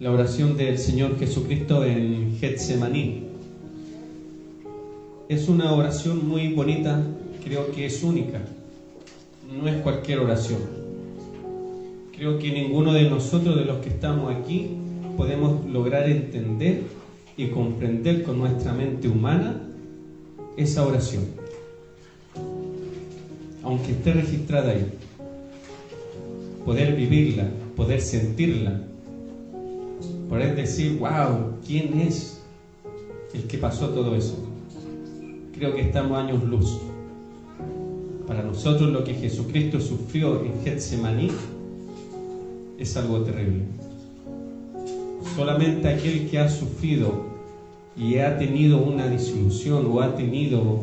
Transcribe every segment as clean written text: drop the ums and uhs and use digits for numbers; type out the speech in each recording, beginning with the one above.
la oración del Señor Jesucristo en Getsemaní. Es una oración muy bonita, creo que es única, no es cualquier oración. Creo que ninguno de nosotros, de los que estamos aquí, podemos lograr entender y comprender con nuestra mente humana esa oración, aunque esté registrada ahí. Poder vivirla, poder sentirla, poder decir, wow, ¿quién es el que pasó todo eso? Creo que estamos años luz. Para nosotros lo que Jesucristo sufrió en Getsemaní es algo terrible. Solamente aquel que ha sufrido y ha tenido una disolución o ha tenido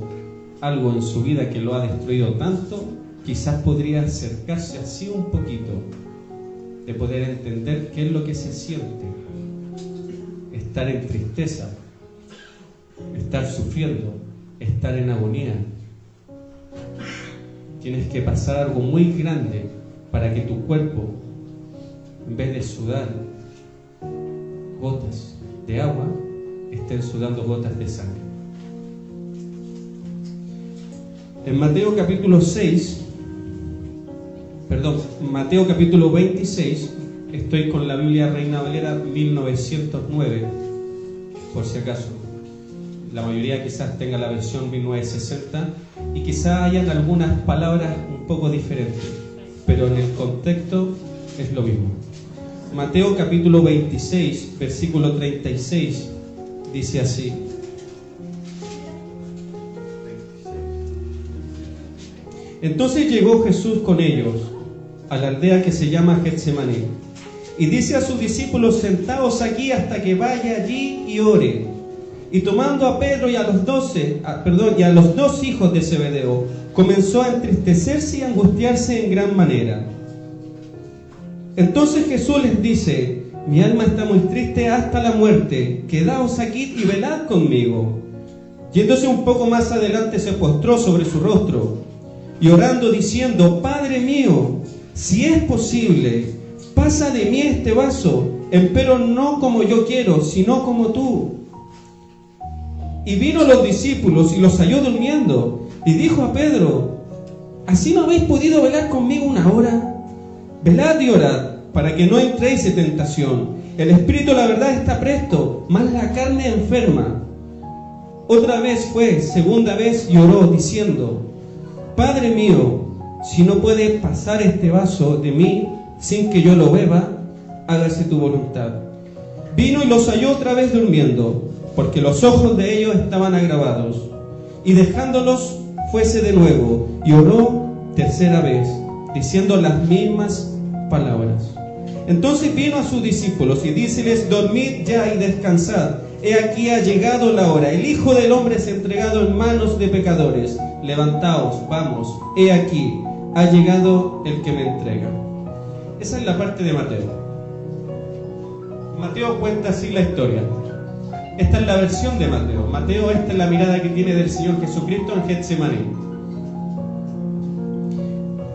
algo en su vida que lo ha destruido tanto, quizás podría acercarse así un poquito de poder entender qué es lo que se siente estar en tristeza, estar sufriendo, estar en agonía. Tienes que pasar algo muy grande para que tu cuerpo, en vez de sudar gotas de agua, estén sudando gotas de sangre. En Mateo capítulo 26, estoy con la Biblia Reina Valera 1909, por si acaso. La mayoría quizás tenga la versión 1960 y quizás hayan algunas palabras un poco diferentes, pero en el contexto es lo mismo. Mateo capítulo 26, versículo 36, dice así: Entonces llegó Jesús con ellos a la aldea que se llama Getsemaní, y dice a sus discípulos: sentaos aquí hasta que vaya allí y ore. Y tomando a Pedro y a los dos hijos de Zebedeo, comenzó a entristecerse y a angustiarse en gran manera. Entonces Jesús les dice: mi alma está muy triste hasta la muerte, quedaos aquí y velad conmigo. Yéndose un poco más adelante, se postró sobre su rostro y orando diciendo: Padre mío, si es posible, pasa de mí este vaso, empero no como yo quiero, sino como tú. Y vino los discípulos y los halló durmiendo, y dijo a Pedro: ¿así no habéis podido velar conmigo una hora? Velad y orad, para que no entréis en tentación. El espíritu, la verdad, está presto, mas la carne enferma. Otra vez fue, segunda vez, y oró diciendo: Padre mío, si no puede pasar este vaso de mí sin que yo lo beba, hágase tu voluntad. Vino y los halló otra vez durmiendo, porque los ojos de ellos estaban agravados. Y dejándolos, fuese de nuevo, y oró tercera vez, diciendo las mismas palabras. Entonces vino a sus discípulos y díceles: dormid ya y descansad. He aquí ha llegado la hora. El Hijo del Hombre es entregado en manos de pecadores. Levantaos, vamos. He aquí ha llegado el que me entrega. Esa es la parte de Mateo. Mateo cuenta así la historia. Esta es la versión de Mateo. Mateo, esta es la mirada que tiene del Señor Jesucristo en Getsemaní.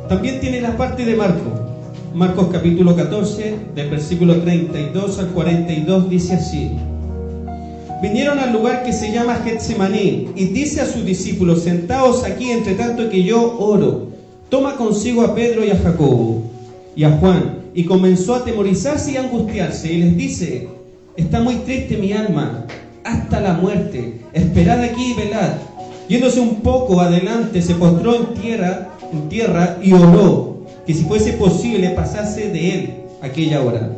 También tiene la parte de Marcos capítulo 14, del versículo 32 al 42, dice así: vinieron al lugar que se llama Getsemaní, y dice a sus discípulos: sentaos aquí entre tanto que yo oro. Toma consigo a Pedro y a Jacobo y a Juan, y comenzó a atemorizarse y a angustiarse, y les dice: está muy triste mi alma hasta la muerte, esperad aquí y velad. Yéndose un poco adelante, se postró en tierra y oró que si fuese posible pasase de él aquella hora.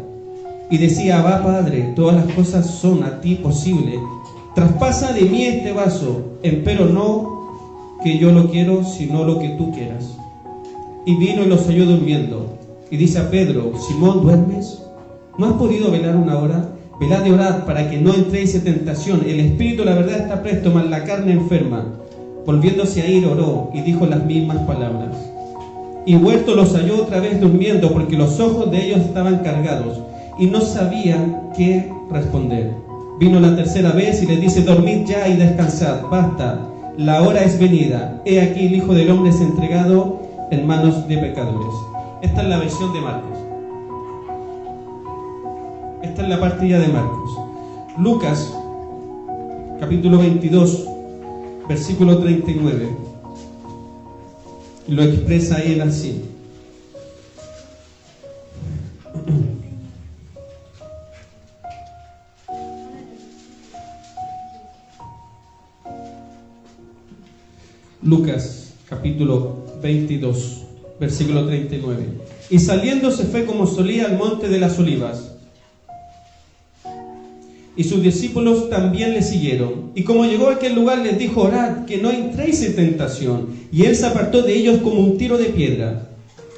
Y decía: Abba, Padre, todas las cosas son a ti posible. Traspasa de mí este vaso, empero no que yo lo quiero, sino lo que tú quieras. Y vino y los halló durmiendo. Y dice a Pedro: Simón, ¿duermes? ¿No has podido velar una hora? Velad y orad para que no entréis en tentación. El espíritu, la verdad, está presto, mas la carne enferma. Volviéndose a ir, oró y dijo las mismas palabras. Y vuelto los halló otra vez durmiendo, porque los ojos de ellos estaban cargados, y no sabían qué responder. Vino la tercera vez y les dice: dormid ya y descansad, basta, la hora es venida. He aquí el Hijo del Hombre es entregado en manos de pecadores. Esta es la versión de Marcos. Esta es la parte ya de Marcos. Lucas, capítulo 22, versículo 39. Lo expresa él así. Lucas, capítulo 22, versículo 39. Y saliendo se fue como solía al monte de las olivas. Y sus discípulos también le siguieron. Y como llegó a aquel lugar les dijo: orad, que no entréis en tentación. Y él se apartó de ellos como un tiro de piedra.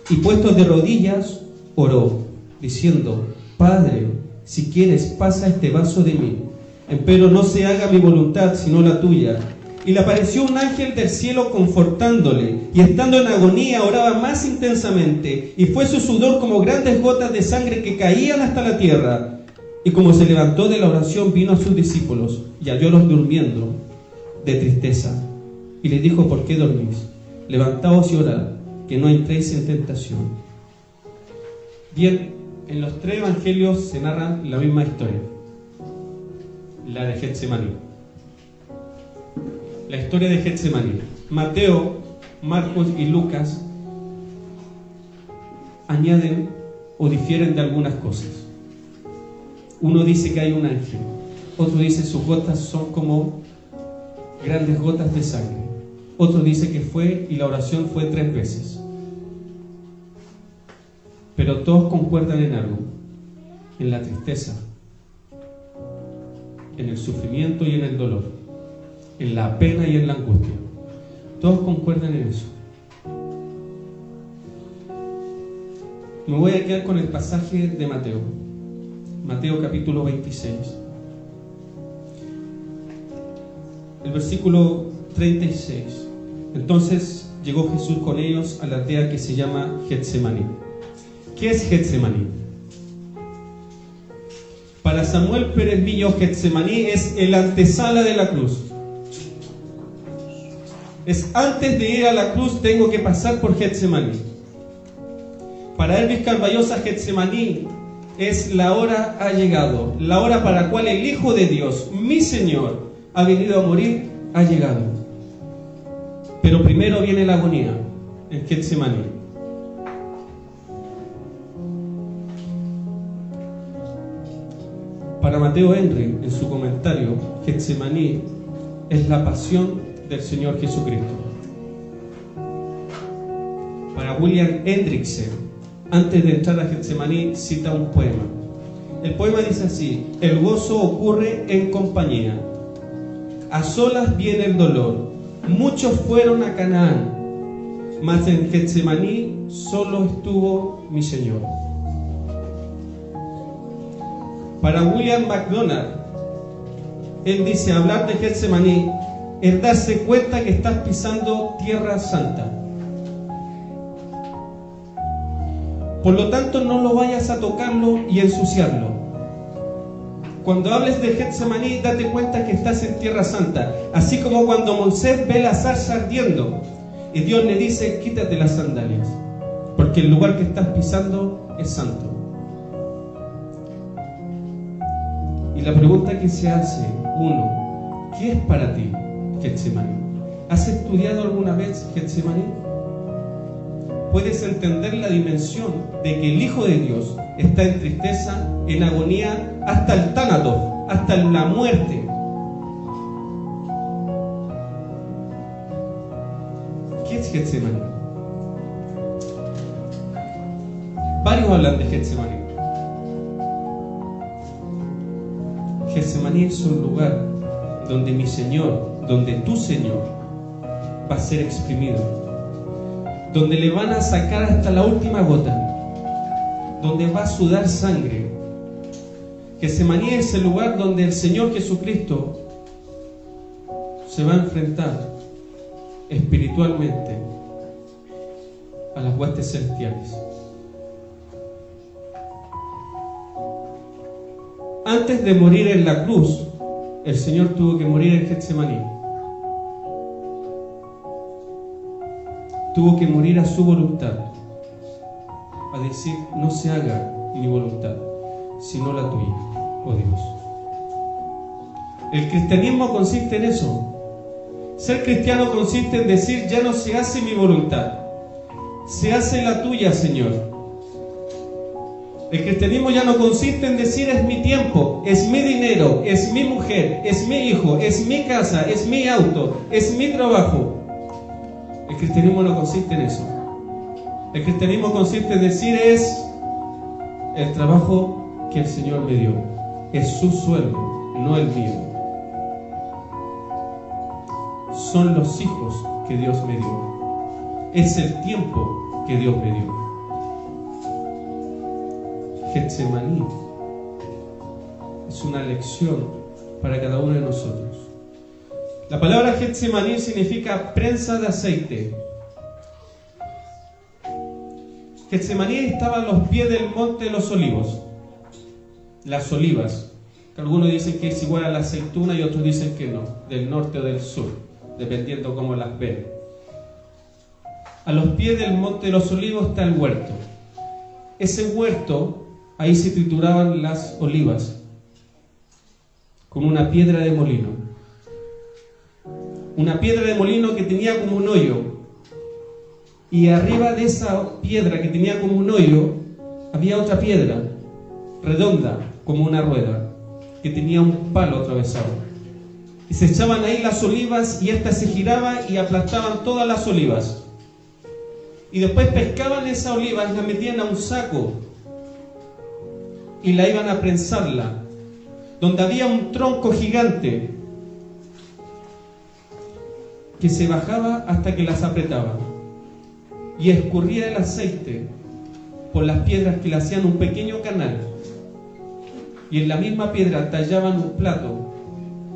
Y puestos de rodillas, oró, diciendo: Padre, si quieres, pasa este vaso de mí. Empero no se haga mi voluntad, sino la tuya. Y le apareció un ángel del cielo confortándole, y estando en agonía oraba más intensamente, y fue su sudor como grandes gotas de sangre que caían hasta la tierra. Y como se levantó de la oración, vino a sus discípulos, y hallólos durmiendo de tristeza. Y les dijo: ¿por qué dormís? Levantaos y orad, que no entréis en tentación. Bien, en los tres evangelios se narra la misma historia, la de Getsemaní. La historia de Getsemaní. Mateo, Marcos y Lucas añaden o difieren de algunas cosas. Uno dice que hay un ángel, otro dice sus gotas son como grandes gotas de sangre, otro dice que fue y la oración fue 3 veces. Pero todos concuerdan en algo: en la tristeza, en el sufrimiento y en el dolor, en la pena y en la angustia. Todos concuerdan en eso. Me voy a quedar con el pasaje de Mateo. Mateo capítulo 26. El versículo 36. Entonces llegó Jesús con ellos a la aldea que se llama Getsemaní. ¿Qué es Getsemaní? Para Samuel Pérez Millo, Getsemaní es el antesala de la cruz. Es antes de ir a la cruz tengo que pasar por Getsemaní. Para Elvis Carballosa, Getsemaní es la hora ha llegado, la hora para la cual el Hijo de Dios, mi Señor, ha venido a morir, ha llegado. Pero primero viene la agonía en Getsemaní. Para Mateo Henry, en su comentario, Getsemaní es la pasión del Señor Jesucristo. Para William Hendrickson, antes de entrar a Getsemaní, cita un poema. El poema dice así: el gozo ocurre en compañía, a solas viene el dolor. Muchos fueron a Canaán, mas en Getsemaní solo estuvo mi Señor. Para William MacDonald, él dice: hablar de Getsemaní es darse cuenta que estás pisando tierra santa. Por lo tanto, no lo vayas a tocarlo y ensuciarlo. Cuando hables de Getsemaní, date cuenta que estás en tierra santa. Así como cuando Moisés ve la zarza ardiendo y Dios le dice: quítate las sandalias, porque el lugar que estás pisando es santo. Y la pregunta que se hace uno: ¿qué es para ti Getsemaní? ¿Has estudiado alguna vez Getsemaní? Puedes entender la dimensión de que el Hijo de Dios está en tristeza, en agonía, hasta el tánatos, hasta la muerte. ¿Qué es Getsemaní? Varios hablan de Getsemaní. Getsemaní es un lugar donde mi Señor, donde tu Señor va a ser exprimido, donde le van a sacar hasta la última gota, donde va a sudar sangre. Getsemaní es el lugar donde el Señor Jesucristo se va a enfrentar espiritualmente a las huestes celestiales. Antes de morir en la cruz, el Señor tuvo que morir en Getsemaní. Tuvo que morir a su voluntad, a decir: no se haga mi voluntad. sino la tuya, oh Dios. El cristianismo consiste en eso. Ser cristiano consiste en decir: ya no se hace mi voluntad, se hace la tuya, Señor. El cristianismo ya no consiste en decir: es mi tiempo, es mi dinero, es mi mujer, es mi hijo, es mi casa, es mi auto, es mi trabajo. El cristianismo no consiste en eso. El cristianismo consiste en decir: es el trabajo que el Señor me dio, es su sueldo, no el mío. Son los hijos que Dios me dio, es el tiempo que Dios me dio. Getsemaní es una lección para cada uno de nosotros. La palabra Getsemaní significa prensa de aceite. Getsemaní estaba a los pies del monte de los olivos, las olivas, que algunos dicen que es igual a la aceituna y otros dicen que no, del norte o del sur, dependiendo cómo las ven. A los pies del monte de los olivos está el huerto. Ese huerto, ahí se trituraban las olivas con una piedra de molino. Una piedra de molino que tenía como un hoyo. Y arriba de esa piedra que tenía como un hoyo, había otra piedra, redonda, como una rueda, que tenía un palo atravesado. Y se echaban ahí las olivas y ésta se giraba y aplastaban todas las olivas. Y después pescaban esa oliva y la metían a un saco y la iban a prensarla, donde había un tronco gigante que se bajaba hasta que las apretaba y escurría el aceite por las piedras que le hacían un pequeño canal, y en la misma piedra tallaban un plato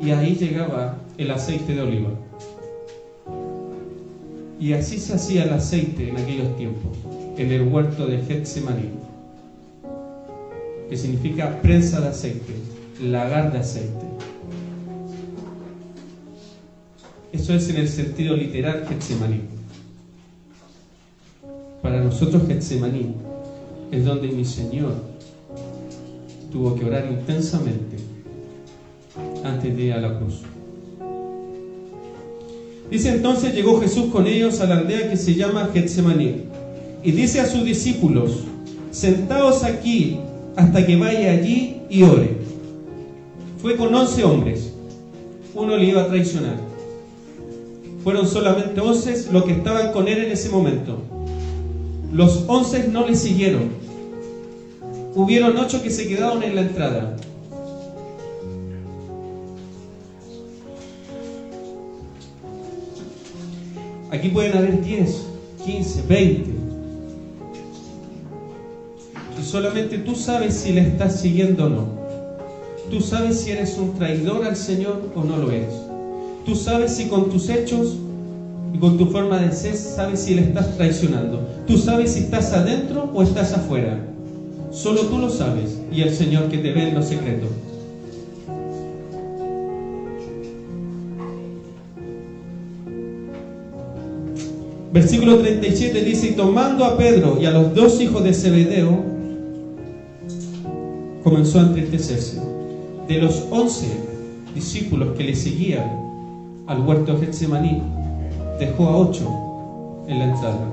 y ahí llegaba el aceite de oliva. Y así se hacía el aceite en aquellos tiempos, en el huerto de Getsemaní, que significa prensa de aceite, lagar de aceite. Eso es en el sentido literal Getsemaní. Para nosotros Getsemaní es donde mi Señor tuvo que orar intensamente antes de ir a la cruz. Dice: entonces llegó Jesús con ellos a la aldea que se llama Getsemaní, y dice a sus discípulos: sentaos aquí hasta que vaya allí y ore. Fue con 11 hombres, uno le iba a traicionar. Fueron solamente 11 los que estaban con él en ese momento. Los 11 no le siguieron. Hubieron 8 que se quedaron en la entrada. Aquí pueden haber 10, 15, 20. Y solamente tú sabes si le estás siguiendo o no. Tú sabes si eres un traidor al Señor o no lo eres. Tú sabes si con tus hechos y con tu forma de ser sabes si le estás traicionando. Tú sabes si estás adentro o estás afuera. Solo tú lo sabes, y el Señor que te ve en lo secreto. Versículo 37 dice: y tomando a Pedro y a los 2 hijos de Zebedeo, comenzó a entristecerse. De los 11 discípulos que le seguían al huerto de Getsemaní, dejó a 8 en la entrada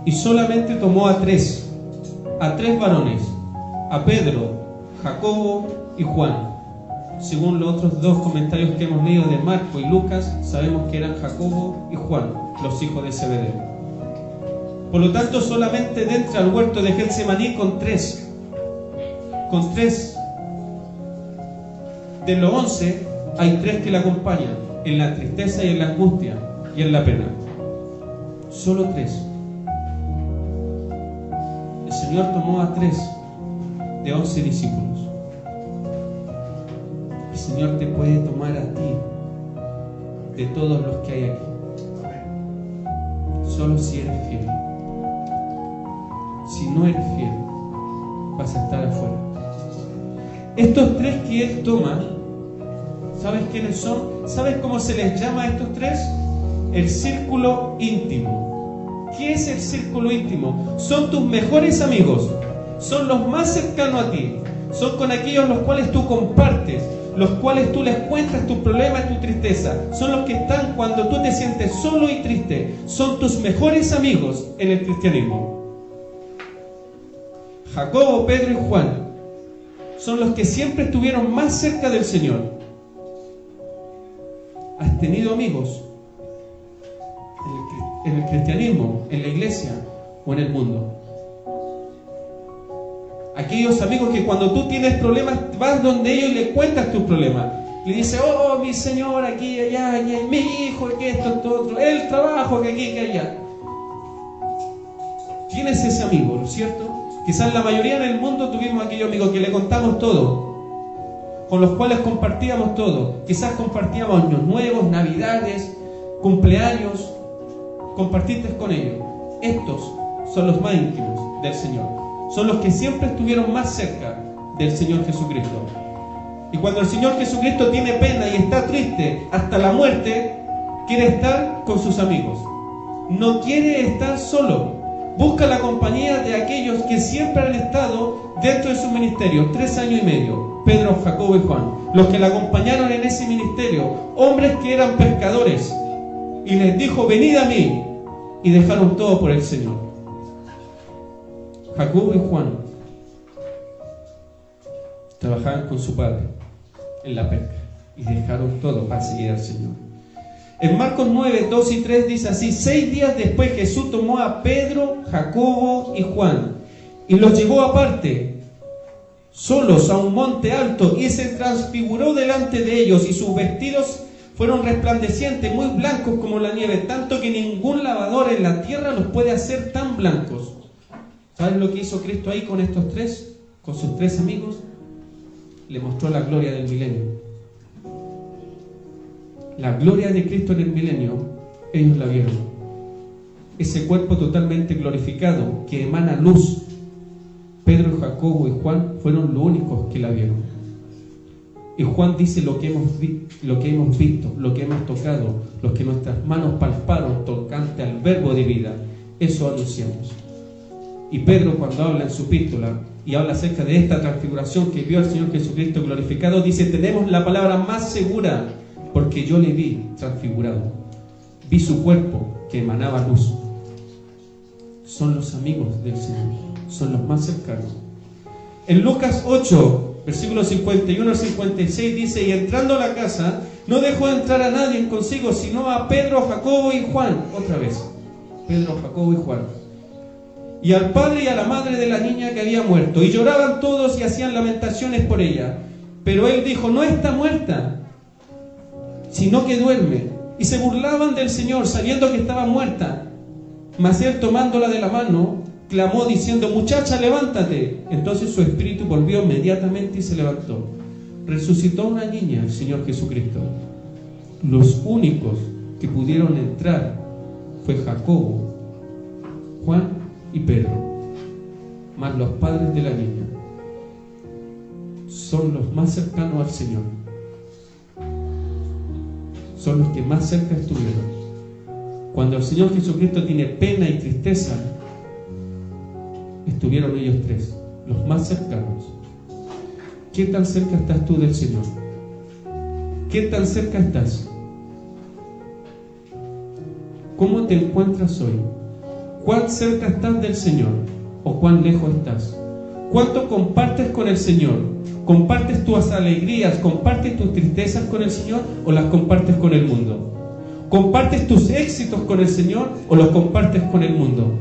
y solamente tomó a 3 varones, a Pedro, Jacobo y Juan. Según los otros 2 comentarios que hemos leído de Marco y Lucas, sabemos que eran Jacobo y Juan, los hijos de Zebedeo. Por lo tanto, solamente entra al huerto de Getsemaní con 3. Con 3 de los 11 hay 3 que le acompañan en la tristeza y en la angustia y en la pena. Solo 3. El Señor tomó a 3 de 11 discípulos. El Señor te puede tomar a ti de todos los que hay aquí, solo si eres fiel. Si no eres fiel, vas a estar afuera. Estos 3 que Él toma, ¿sabes quiénes son? ¿Sabes cómo se les llama a estos 3? El círculo íntimo. ¿Qué es el círculo íntimo? Son tus mejores amigos, son los más cercanos a ti, son con aquellos los cuales tú compartes, los cuales tú les cuentas tus problemas, tu tristeza. Son los que están cuando tú te sientes solo y triste. Son tus mejores amigos en el cristianismo. Jacobo, Pedro y Juan son los que siempre estuvieron más cerca del Señor. ¿Has tenido amigos en el cristianismo, en la iglesia o en el mundo? Aquellos amigos que cuando tú tienes problemas vas donde ellos y le cuentas tus problemas. Le dices, oh, mi señor, aquí, allá, aquí, mi hijo, aquí, esto, otro, el trabajo, que aquí, que allá. Tienes ese amigo, ¿no es cierto? Quizás la mayoría en el mundo tuvimos aquellos amigos que le contamos todo, con los cuales compartíamos todo. Quizás compartíamos años nuevos, navidades, cumpleaños, compartiste con ellos. Estos son los más íntimos del Señor. Son los que siempre estuvieron más cerca del Señor Jesucristo. Y cuando el Señor Jesucristo tiene pena y está triste hasta la muerte, quiere estar con sus amigos. No quiere estar solo. Busca la compañía de aquellos que siempre han estado dentro de su ministerio, 3 años y medio. Pedro, Jacobo y Juan, los que la acompañaron en ese ministerio, hombres que eran pescadores. Y les dijo, venid a mí. Y dejaron todo por el Señor. Jacobo y Juan trabajaban con su padre en la pesca y dejaron todo para seguir al Señor. En Marcos 9, 2 y 3 dice así: 6 días después Jesús tomó a Pedro, Jacobo y Juan y los llevó aparte, solos a un monte alto, y se transfiguró delante de ellos, y sus vestidos fueron resplandecientes, muy blancos como la nieve, tanto que ningún lavador en la tierra los puede hacer tan blancos. ¿Sabes lo que hizo Cristo ahí con estos tres? Con sus 3 amigos. Le mostró la gloria del milenio. La gloria de Cristo en el milenio, ellos la vieron. Ese cuerpo totalmente glorificado que emana luz. Pedro, Jacobo y Juan fueron los únicos que la vieron. Y Juan dice lo que hemos visto, lo que hemos tocado, lo que nuestras manos palparon tocante al verbo de vida. Eso anunciamos. Y Pedro, cuando habla en su epístola y habla acerca de esta transfiguración que vio al Señor Jesucristo glorificado, dice: tenemos la palabra más segura, porque yo le vi transfigurado. Vi su cuerpo que emanaba luz. Son los amigos del Señor, son los más cercanos. En Lucas 8, versículos 51 al 56 dice: y entrando a la casa, no dejó entrar a nadie consigo, sino a Pedro, Jacobo y Juan. Otra vez, Pedro, Jacobo y Juan. Y al padre y a la madre de la niña que había muerto. Y lloraban todos y hacían lamentaciones por ella. Pero él dijo: no está muerta, sino que duerme. Y se burlaban del Señor, sabiendo que estaba muerta. Mas él, tomándola de la mano, clamó diciendo: muchacha, levántate. Entonces su espíritu volvió inmediatamente y se levantó. Resucitó una niña, el Señor Jesucristo. Los únicos que pudieron entrar fue Jacobo, Juan y Pedro, más los padres de la niña. Son los más cercanos al Señor. Son los que más cerca estuvieron. Cuando el Señor Jesucristo tiene pena y tristeza, estuvieron ellos 3, los más cercanos. ¿Qué tan cerca estás tú del Señor? ¿Qué tan cerca estás? ¿Cómo te encuentras hoy? ¿Cuán cerca estás del Señor o cuán lejos estás? ¿Cuánto compartes con el Señor? ¿Compartes tus alegrías, compartes tus tristezas con el Señor o las compartes con el mundo? ¿Compartes tus éxitos con el Señor o los compartes con el mundo?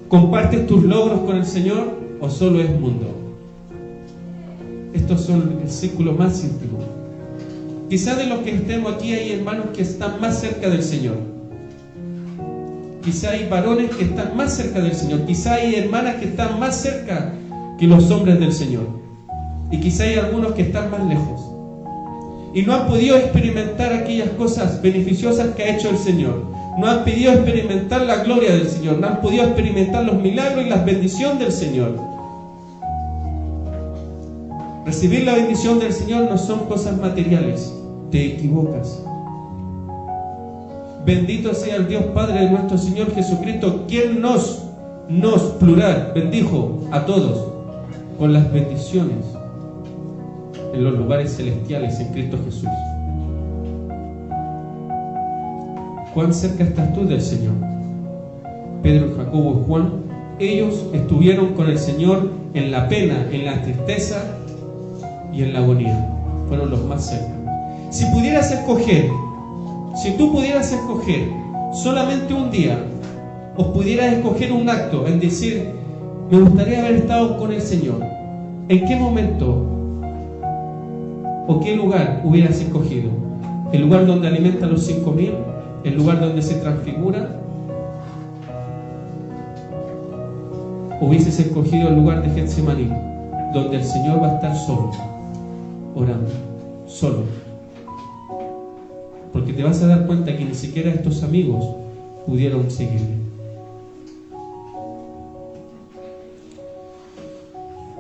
¿Compartes tus logros con el Señor o solo es mundo? Estos son el círculo más íntimo. Quizá de los que estemos aquí hay hermanos que están más cerca del Señor. Quizá hay varones que están más cerca del Señor. Quizá hay hermanas que están más cerca que los hombres del Señor. Y quizá hay algunos que están más lejos. Y no han podido experimentar aquellas cosas beneficiosas que ha hecho el Señor. No han podido experimentar la gloria del Señor. No han podido experimentar los milagros y las bendiciones del Señor. Recibir la bendición del Señor no son cosas materiales. Te equivocas. Bendito sea el Dios Padre de nuestro Señor Jesucristo, quien nos plural, bendijo a todos con las bendiciones en los lugares celestiales en Cristo Jesús. ¿Cuán cerca estás tú del Señor? Pedro, Jacobo y Juan, ellos estuvieron con el Señor en la pena, en la tristeza y en la agonía. Fueron los más cerca. Si tú pudieras escoger solamente un día, o pudieras escoger un acto en decir, me gustaría haber estado con el Señor, ¿en qué momento o qué lugar hubieras escogido? ¿El lugar donde alimenta a los 5,000? ¿El lugar donde se transfigura? ¿Hubieses escogido el lugar de Getsemaní, donde el Señor va a estar solo, orando, solo? Porque te vas a dar cuenta que ni siquiera estos amigos pudieron seguirle.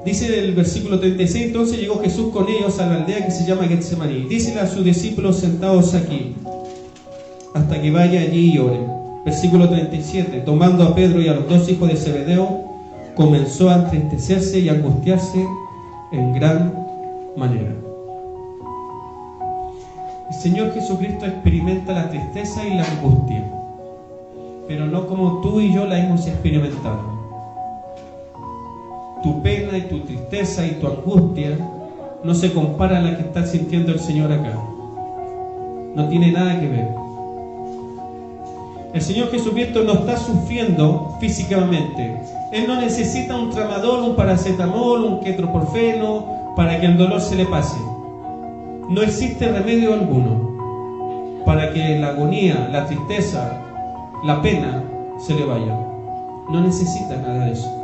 Dice el versículo 36, entonces llegó Jesús con ellos a la aldea que se llama Getsemaní. Dícele a sus discípulos, sentados aquí, hasta que vaya allí y ore. Versículo 37, tomando a Pedro y a los 2 hijos de Zebedeo, comenzó a entristecerse y a angustiarse en gran manera. El Señor Jesucristo experimenta la tristeza y la angustia, pero no como tú y yo la hemos experimentado. Tu pena y tu tristeza y tu angustia no se compara a la que está sintiendo el Señor acá. No tiene nada que ver. El Señor Jesucristo no está sufriendo físicamente. Él no necesita un tramadol, un paracetamol, un ketoprofeno para que el dolor se le pase. No existe remedio alguno para que la agonía, la tristeza, la pena se le vaya. No necesita nada de eso.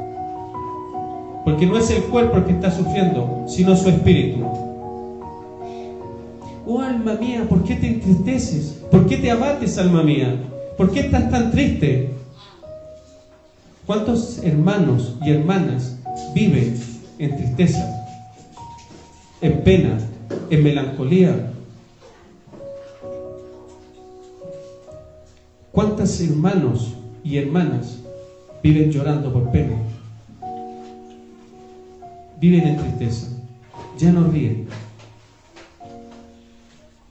Porque no es el cuerpo el que está sufriendo, sino su espíritu. Oh alma mía, ¿por qué te entristeces? ¿Por qué te abates, alma mía? ¿Por qué estás tan triste? ¿Cuántos hermanos y hermanas viven en tristeza, en pena, en melancolía? ¿Cuántos hermanos y hermanas viven llorando por pena? Viven en tristeza, ya no ríen.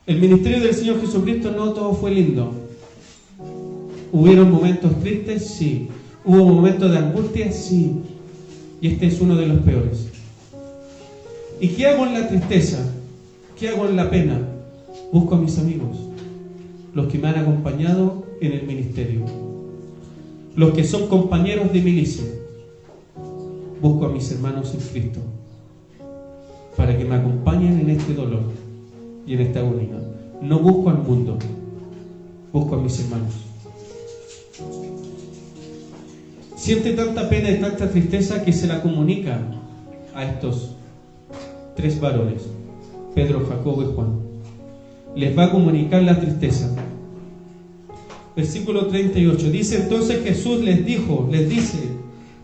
El ministerio del Señor Jesucristo no todo fue lindo. ¿Hubieron momentos tristes? Sí. ¿Hubo momentos de angustia? Sí. Y este es uno de los peores. ¿Y qué hago en la tristeza? ¿Qué hago en la pena? Busco a mis amigos, los que me han acompañado en el ministerio, los que son compañeros de milicia. Busco a mis hermanos en Cristo para que me acompañen en este dolor y en esta agonía. No busco al mundo, busco a mis hermanos. Siente tanta pena y tanta tristeza que se la comunica a estos 3 varones, Pedro, Jacobo y Juan. Les va a comunicar la tristeza. Versículo 38 dice, entonces Jesús les dice,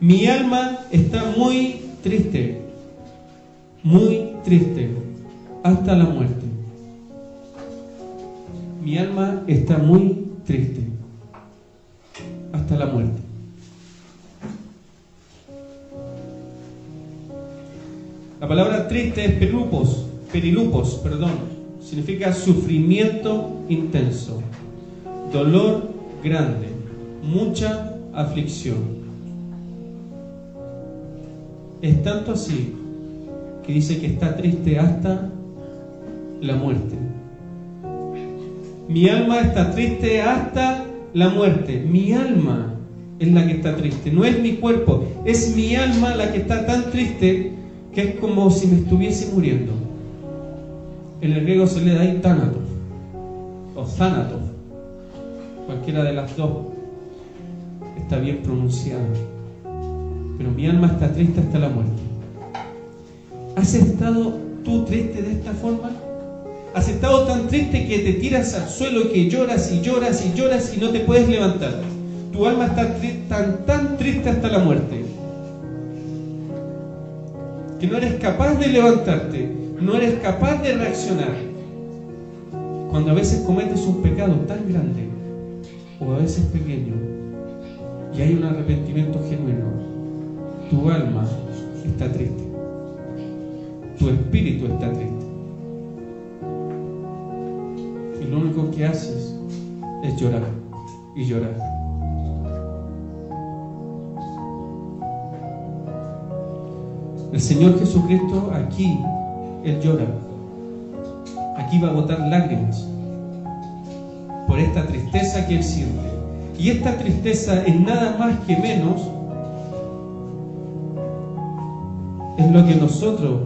mi alma está muy triste, hasta la muerte. Mi alma está muy triste, hasta la muerte. La palabra triste es perilupos, significa sufrimiento intenso, dolor grande, mucha aflicción. Es tanto así que dice que está triste hasta la muerte. Mi alma está triste hasta la muerte. Mi alma es la que está triste, no es mi cuerpo, es mi alma la que está tan triste que es como si me estuviese muriendo. En el griego se le da ahí tánatos o zánatos, cualquiera de las dos está bien pronunciada. Pero mi alma está triste hasta la muerte. ¿Has estado tú triste de esta forma? ¿Has estado tan triste que te tiras al suelo y que lloras y lloras y lloras y no te puedes levantar? Tu alma está tan triste hasta la muerte que no eres capaz de levantarte, no eres capaz de reaccionar. Cuando a veces cometes un pecado tan grande o a veces pequeño y hay un arrepentimiento genuino, tu alma está triste, tu espíritu está triste. lo único que haces es llorar y llorar. El Señor Jesucristo aquí, Él llora. Aquí va a botar lágrimas por esta tristeza que Él siente. Y esta tristeza es nada más que menos es lo que nosotros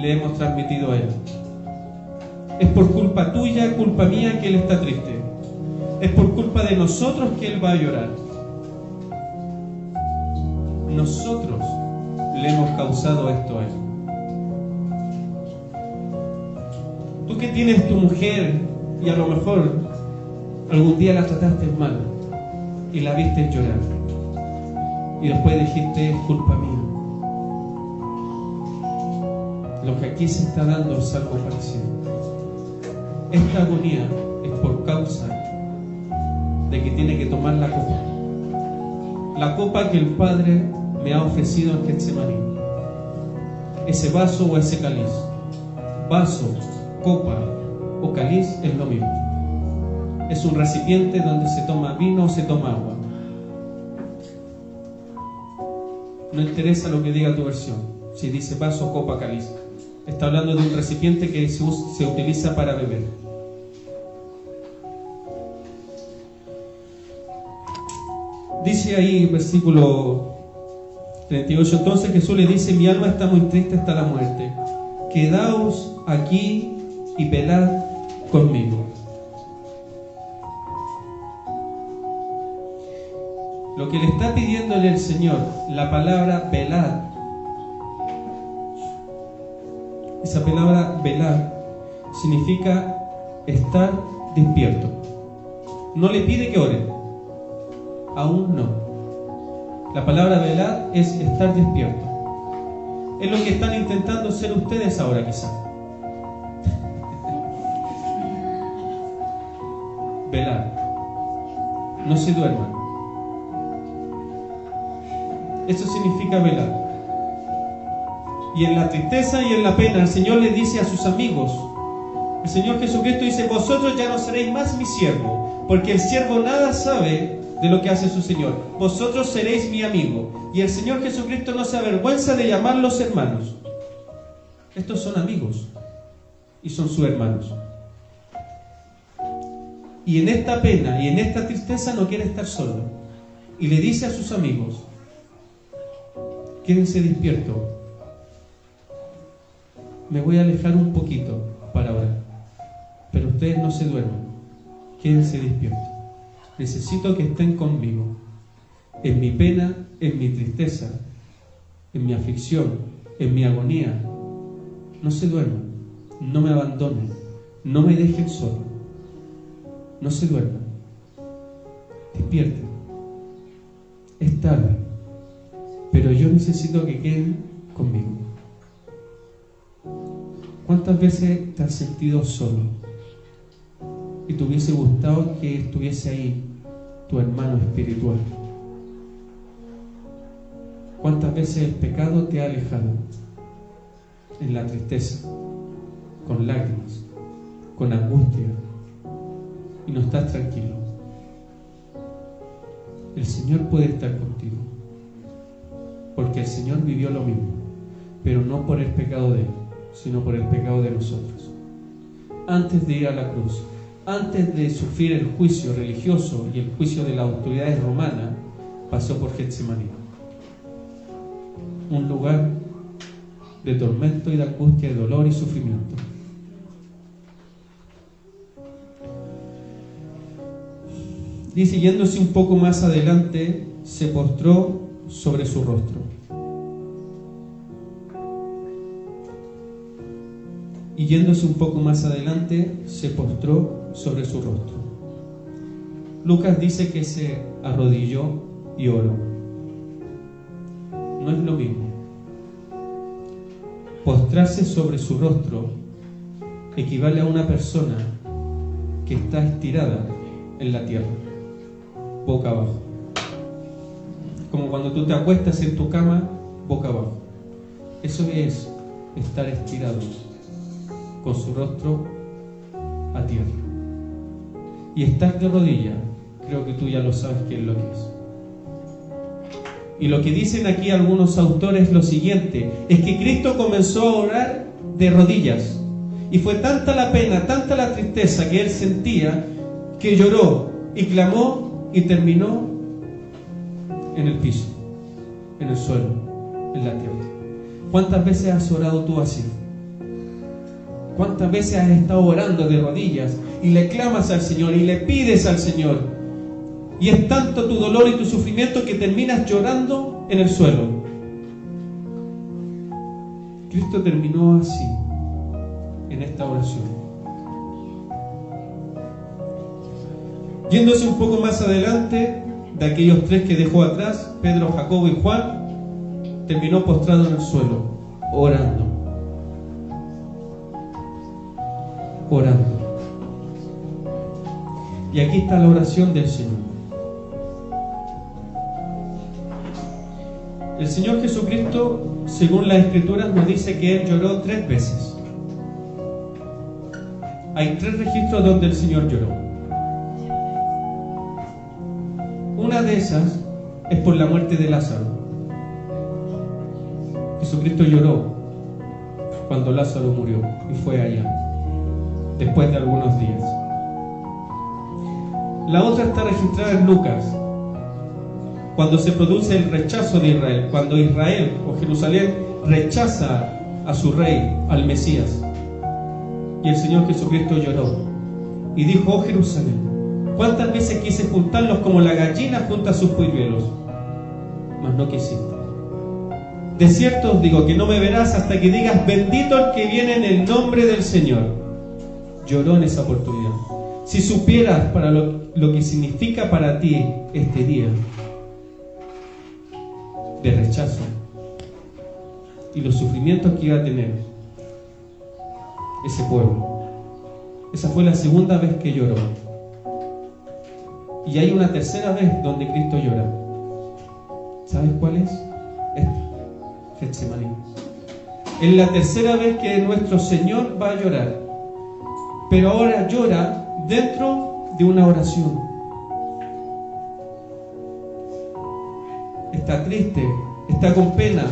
le hemos transmitido a Él. Es por culpa tuya, culpa mía que Él está triste. Es por culpa de nosotros que Él va a llorar. Nosotros le hemos causado esto a Él. Tú que tienes tu mujer y a lo mejor algún día la trataste mal y la viste llorar y después dijiste, es culpa mía. Lo que aquí se está dando es algo parecido. Esta agonía es por causa de que tiene que tomar la copa. La copa que el Padre me ha ofrecido en Getsemaní. Ese vaso o ese cáliz. Vaso, copa o cáliz es lo mismo. Es un recipiente donde se toma vino o se toma agua. No interesa lo que diga tu versión. Si dice vaso, copa, cáliz. Está hablando de un recipiente que se utiliza para beber. Dice ahí, versículo 38, entonces Jesús le dice, mi alma está muy triste hasta la muerte. Quedaos aquí y velad conmigo. Lo que le está pidiéndole el Señor, la palabra velad, esa palabra velar significa estar despierto. No le pide que ore, aún no. La palabra velar es estar despierto. Es lo que están intentando ser ustedes ahora quizá. Velar. No se duerman. Eso significa velar. Y en la tristeza y en la pena, el Señor le dice a sus amigos, el Señor Jesucristo dice, vosotros ya no seréis más mi siervo, porque el siervo nada sabe de lo que hace su Señor. Vosotros seréis mi amigo. Y el Señor Jesucristo no se avergüenza de llamarlos hermanos. Estos son amigos y son sus hermanos. Y en esta pena y en esta tristeza no quiere estar solo. Y le dice a sus amigos, quédense despiertos. Me voy a alejar un poquito para orar, pero ustedes no se duerman, quédense despiertos. Necesito que estén conmigo en mi pena, en mi tristeza, en mi aflicción, en mi agonía. No se duerman, no me abandonen, no me dejen solo. No se duerman, despierten. Es tarde, pero yo necesito que queden conmigo. ¿Cuántas veces te has sentido solo y te hubiese gustado que estuviese ahí tu hermano espiritual? ¿Cuántas veces el pecado te ha alejado en la tristeza, con lágrimas, con angustia, y no estás tranquilo? El Señor puede estar contigo, porque el Señor vivió lo mismo, pero no por el pecado de Él, sino por el pecado de nosotros. Antes de ir a la cruz, antes de sufrir el juicio religioso y el juicio de las autoridades romanas, pasó por Getsemaní, un lugar de tormento y de angustia, de dolor y sufrimiento. Dice, yéndose un poco más adelante, se postró sobre su rostro. Y yéndose un poco más adelante, se postró sobre su rostro. Lucas dice que se arrodilló y oró. No es lo mismo. Postrarse sobre su rostro equivale a una persona que está estirada en la tierra, boca abajo. Como cuando tú te acuestas en tu cama, boca abajo. Eso es estar estirado, con su rostro a tierra. Y estar de rodillas, creo que tú ya lo sabes qué es lo que es. Y lo que dicen aquí algunos autores es lo siguiente, es que Cristo comenzó a orar de rodillas. Y fue tanta la pena, tanta la tristeza que Él sentía, que lloró y clamó y terminó en el piso, en el suelo, en la tierra. ¿Cuántas veces has orado tú así? ¿Cuántas veces has estado orando de rodillas y le clamas al Señor y le pides al Señor? Y es tanto tu dolor y tu sufrimiento que terminas llorando en el suelo. Cristo terminó así, en esta oración. Yéndose un poco más adelante, de aquellos tres que dejó atrás, Pedro, Jacobo y Juan, terminó postrado en el suelo, orando. Orando. Y aquí está la oración del Señor. El Señor Jesucristo, según las Escrituras, nos dice que Él lloró 3 veces. Hay 3 registros donde el Señor lloró. Una de esas es por la muerte de Lázaro. Jesucristo lloró cuando Lázaro murió y fue allá, después de algunos días. La otra está registrada en Lucas, cuando se produce el rechazo de Israel, cuando Israel o Jerusalén rechaza a su rey, al Mesías. Y el Señor Jesucristo lloró y dijo: oh Jerusalén, cuántas veces quise juntarlos como la gallina junta sus polluelos, mas no quisiste. De cierto os digo que no me verás hasta que digas: bendito el que viene en el nombre del Señor. Lloró en esa oportunidad. Si supieras para lo que significa para ti este día de rechazo y los sufrimientos que iba a tener ese pueblo. Esa fue la segunda vez que lloró. Y hay una tercera vez donde Cristo llora. ¿Sabes cuál es? Esta, Getsemaní. Es la tercera vez que nuestro Señor va a llorar, pero ahora llora dentro de una oración. Está triste, está con pena.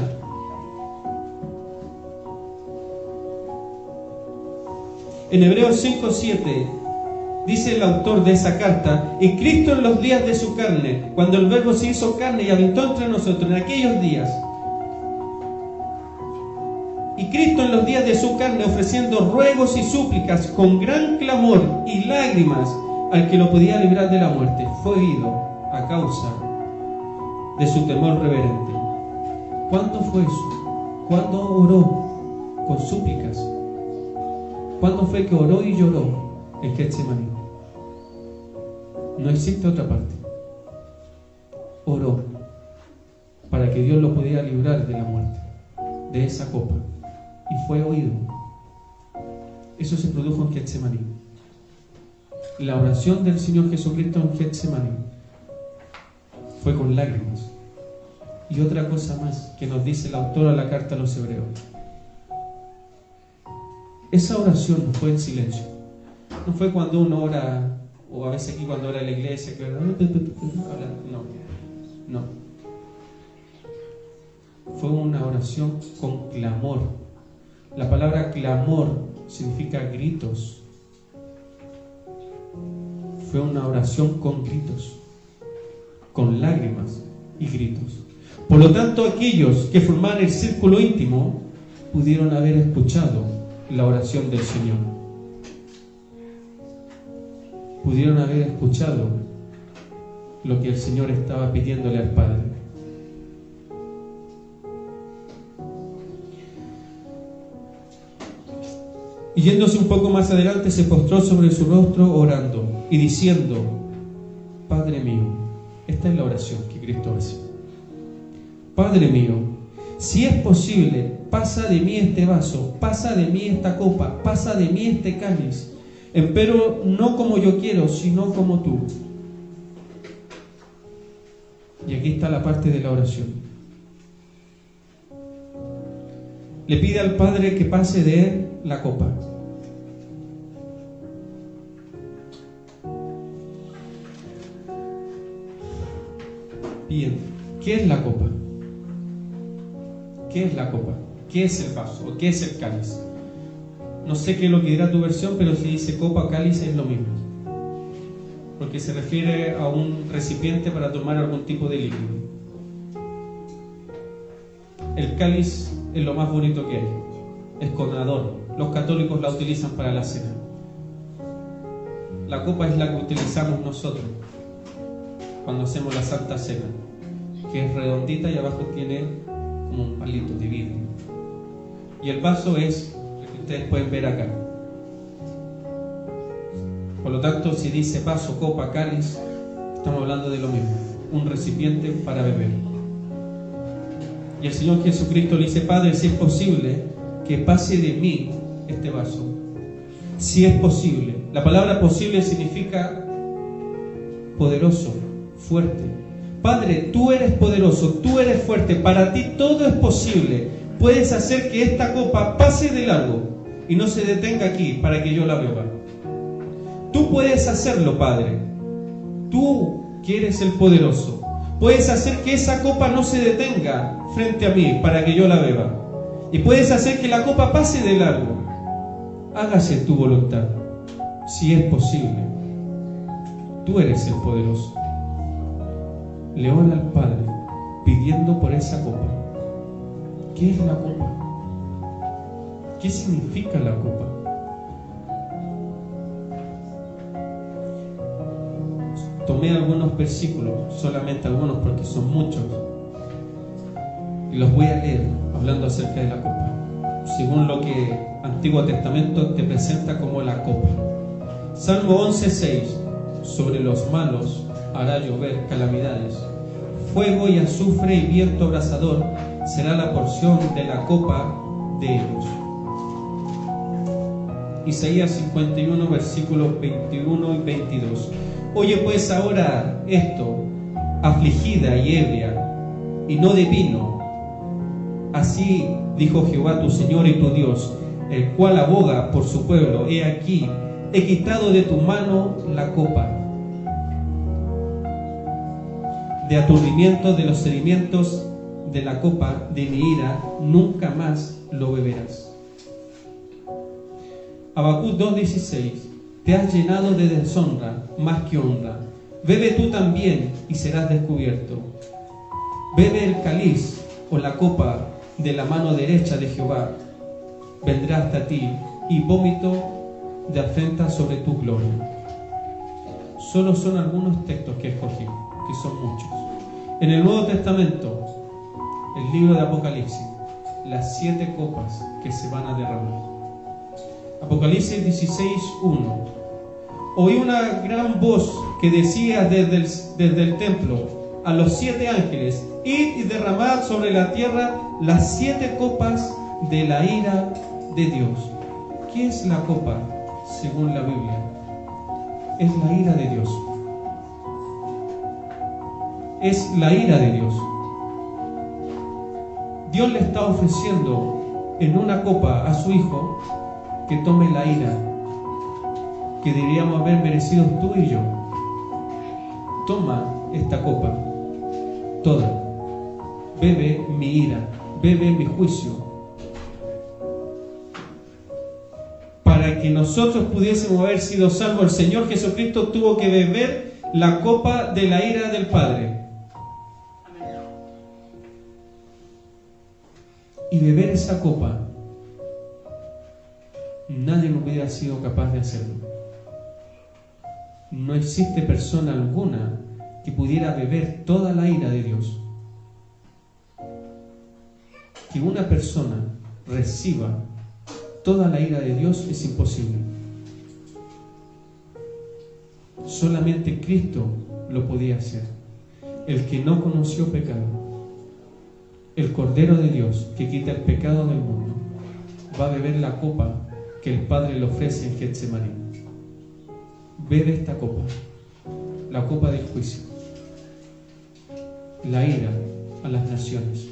En Hebreos 5:7 dice el autor de esa carta: y Cristo en los días de su carne, cuando el Verbo se hizo carne y habitó entre nosotros, en aquellos días, y Cristo en los días de su carne, ofreciendo ruegos y súplicas con gran clamor y lágrimas al que lo podía librar de la muerte, fue oído a causa de su temor reverente. ¿Cuándo fue eso? ¿Cuándo oró con súplicas? ¿Cuándo fue que oró y lloró en Getsemaní? No existe otra parte. Oró para que Dios lo pudiera librar de la muerte, de esa copa, y fue oído. Eso se produjo en Getsemaní. La oración del Señor Jesucristo en Getsemaní fue con lágrimas. Y otra cosa más que nos dice el autor de la carta a los Hebreos: esa oración no fue en silencio. No fue cuando uno ora, o a veces aquí cuando ora en la iglesia, que no. Fue una oración con clamor. La palabra clamor significa gritos. Fue una oración con gritos, con lágrimas y gritos. Por lo tanto, aquellos que formaban el círculo íntimo pudieron haber escuchado la oración del Señor. Pudieron haber escuchado lo que el Señor estaba pidiéndole al Padre. Y yéndose un poco más adelante, se postró sobre su rostro orando y diciendo: Padre mío. Esta es la oración que Cristo hace. Padre mío, si es posible, pasa de mí este vaso, pasa de mí esta copa, pasa de mí este cáliz, empero no como yo quiero, sino como tú. Y aquí está la parte de la oración. Le pide al Padre que pase de él la copa. Bien, ¿qué es la copa? ¿Qué es la copa? ¿Qué es el vaso? ¿O qué es el cáliz? No sé qué es lo que dirá tu versión, pero si dice copa o cáliz es lo mismo, porque se refiere a un recipiente para tomar algún tipo de líquido. El cáliz es lo más bonito que hay, es con adorno. Los católicos la utilizan para la cena. La copa es la que utilizamos nosotros cuando hacemos la Santa Cena, que es redondita y abajo tiene como un palito de vidrio. Y el vaso es el que ustedes pueden ver acá. Por lo tanto, si dice vaso, copa, cáliz, estamos hablando de lo mismo, un recipiente para beber. Y el Señor Jesucristo le dice: Padre, si es posible, que pase de mí este vaso. Si es posible. La palabra posible significa poderoso, fuerte. Padre, tú eres poderoso, tú eres fuerte, para ti todo es posible. Puedes hacer que esta copa pase de largo y no se detenga aquí para que yo la beba. Tú puedes hacerlo, Padre. Tú que eres el poderoso, puedes hacer que esa copa no se detenga frente a mí para que yo la beba. Y puedes hacer que la copa pase de largo. Hágase tu voluntad, si es posible. Tú eres el poderoso. Le ora al Padre pidiendo por esa copa. ¿Qué es la copa? ¿Qué significa la copa? Tomé algunos versículos, solamente algunos porque son muchos, y los voy a leer hablando acerca de la copa, según lo que Antiguo Testamento te presenta como la copa. Salmo 11:6: sobre los malos hará llover calamidades, fuego y azufre y viento abrasador será la porción de la copa de ellos. Isaías 51, versículos 21 y 22: oye pues ahora esto, afligida y ebria, y no de vino. Así dijo Jehová tu Señor y tu Dios, el cual aboga por su pueblo: he aquí, he quitado de tu mano la copa de aturdimiento, de los sedimentos de la copa de mi ira, nunca más lo beberás. Habacuc 2:16: te has llenado de deshonra más que honra. Bebe tú también y serás descubierto. Bebe el cáliz o la copa de la mano derecha de Jehová. Vendrá hasta ti y vómito de afrenta sobre tu gloria. Solo son algunos textos que escogí, que son muchos. En el Nuevo Testamento, el libro de Apocalipsis, las 7 copas que se van a derramar. Apocalipsis 16:1: oí una gran voz que decía desde el templo a los 7 ángeles: id y derramad sobre la tierra las 7 copas de la ira de Dios. ¿Qué es la copa según la Biblia? Es la ira de Dios. Es la ira de Dios. Dios le está ofreciendo en una copa a su Hijo que tome la ira que deberíamos haber merecido tú y yo. Toma esta copa, toda. Bebe mi ira, bebe mi juicio, para que nosotros pudiésemos haber sido salvos. El Señor Jesucristo tuvo que beber la copa de la ira del Padre. Y beber esa copa, nadie hubiera sido capaz de hacerlo. No existe persona alguna que pudiera beber toda la ira de Dios. Que una persona reciba toda la ira de Dios es imposible. Solamente Cristo lo podía hacer. El que no conoció pecado, el Cordero de Dios que quita el pecado del mundo, va a beber la copa que el Padre le ofrece en Getsemaní. Bebe esta copa, la copa del juicio, la ira a las naciones.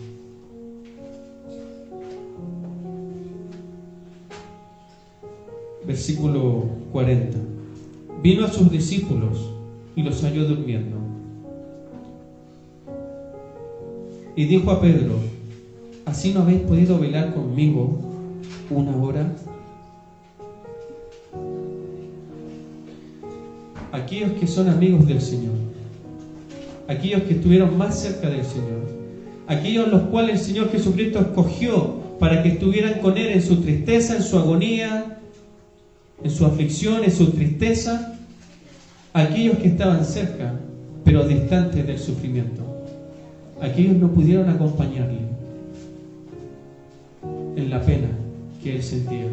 Versículo 40: vino a sus discípulos y los halló durmiendo. y dijo a Pedro: ¿así no habéis podido velar conmigo una hora? Aquellos que son amigos del Señor, aquellos que estuvieron más cerca del Señor, aquellos los cuales el Señor Jesucristo escogió para que estuvieran con Él en su tristeza, en su agonía, en su aflicción, en su tristeza, aquellos que estaban cerca, pero distantes del sufrimiento, aquellos no pudieron acompañarle en la pena que Él sentía.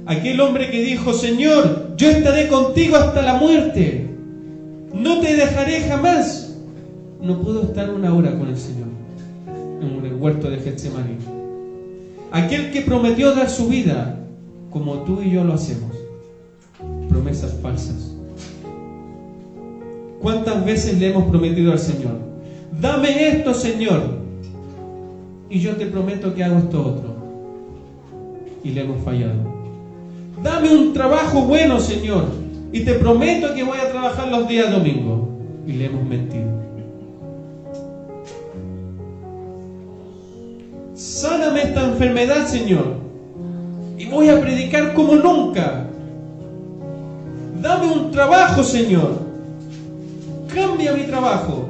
Aquel hombre que dijo: Señor, yo estaré contigo hasta la muerte, no te dejaré jamás, no pudo estar una hora con el Señor en el huerto de Getsemaní. Aquel que prometió dar su vida, como tú y yo lo hacemos, promesas falsas. ¿Cuántas veces le hemos prometido al Señor: dame esto, Señor, y yo te prometo que hago esto otro? Y le hemos fallado. Dame un trabajo bueno, Señor, y te prometo que voy a trabajar los días domingos. Y le hemos mentido. Sáname esta enfermedad, Señor, y voy a predicar como nunca. Dame un trabajo, Señor, cambia mi trabajo,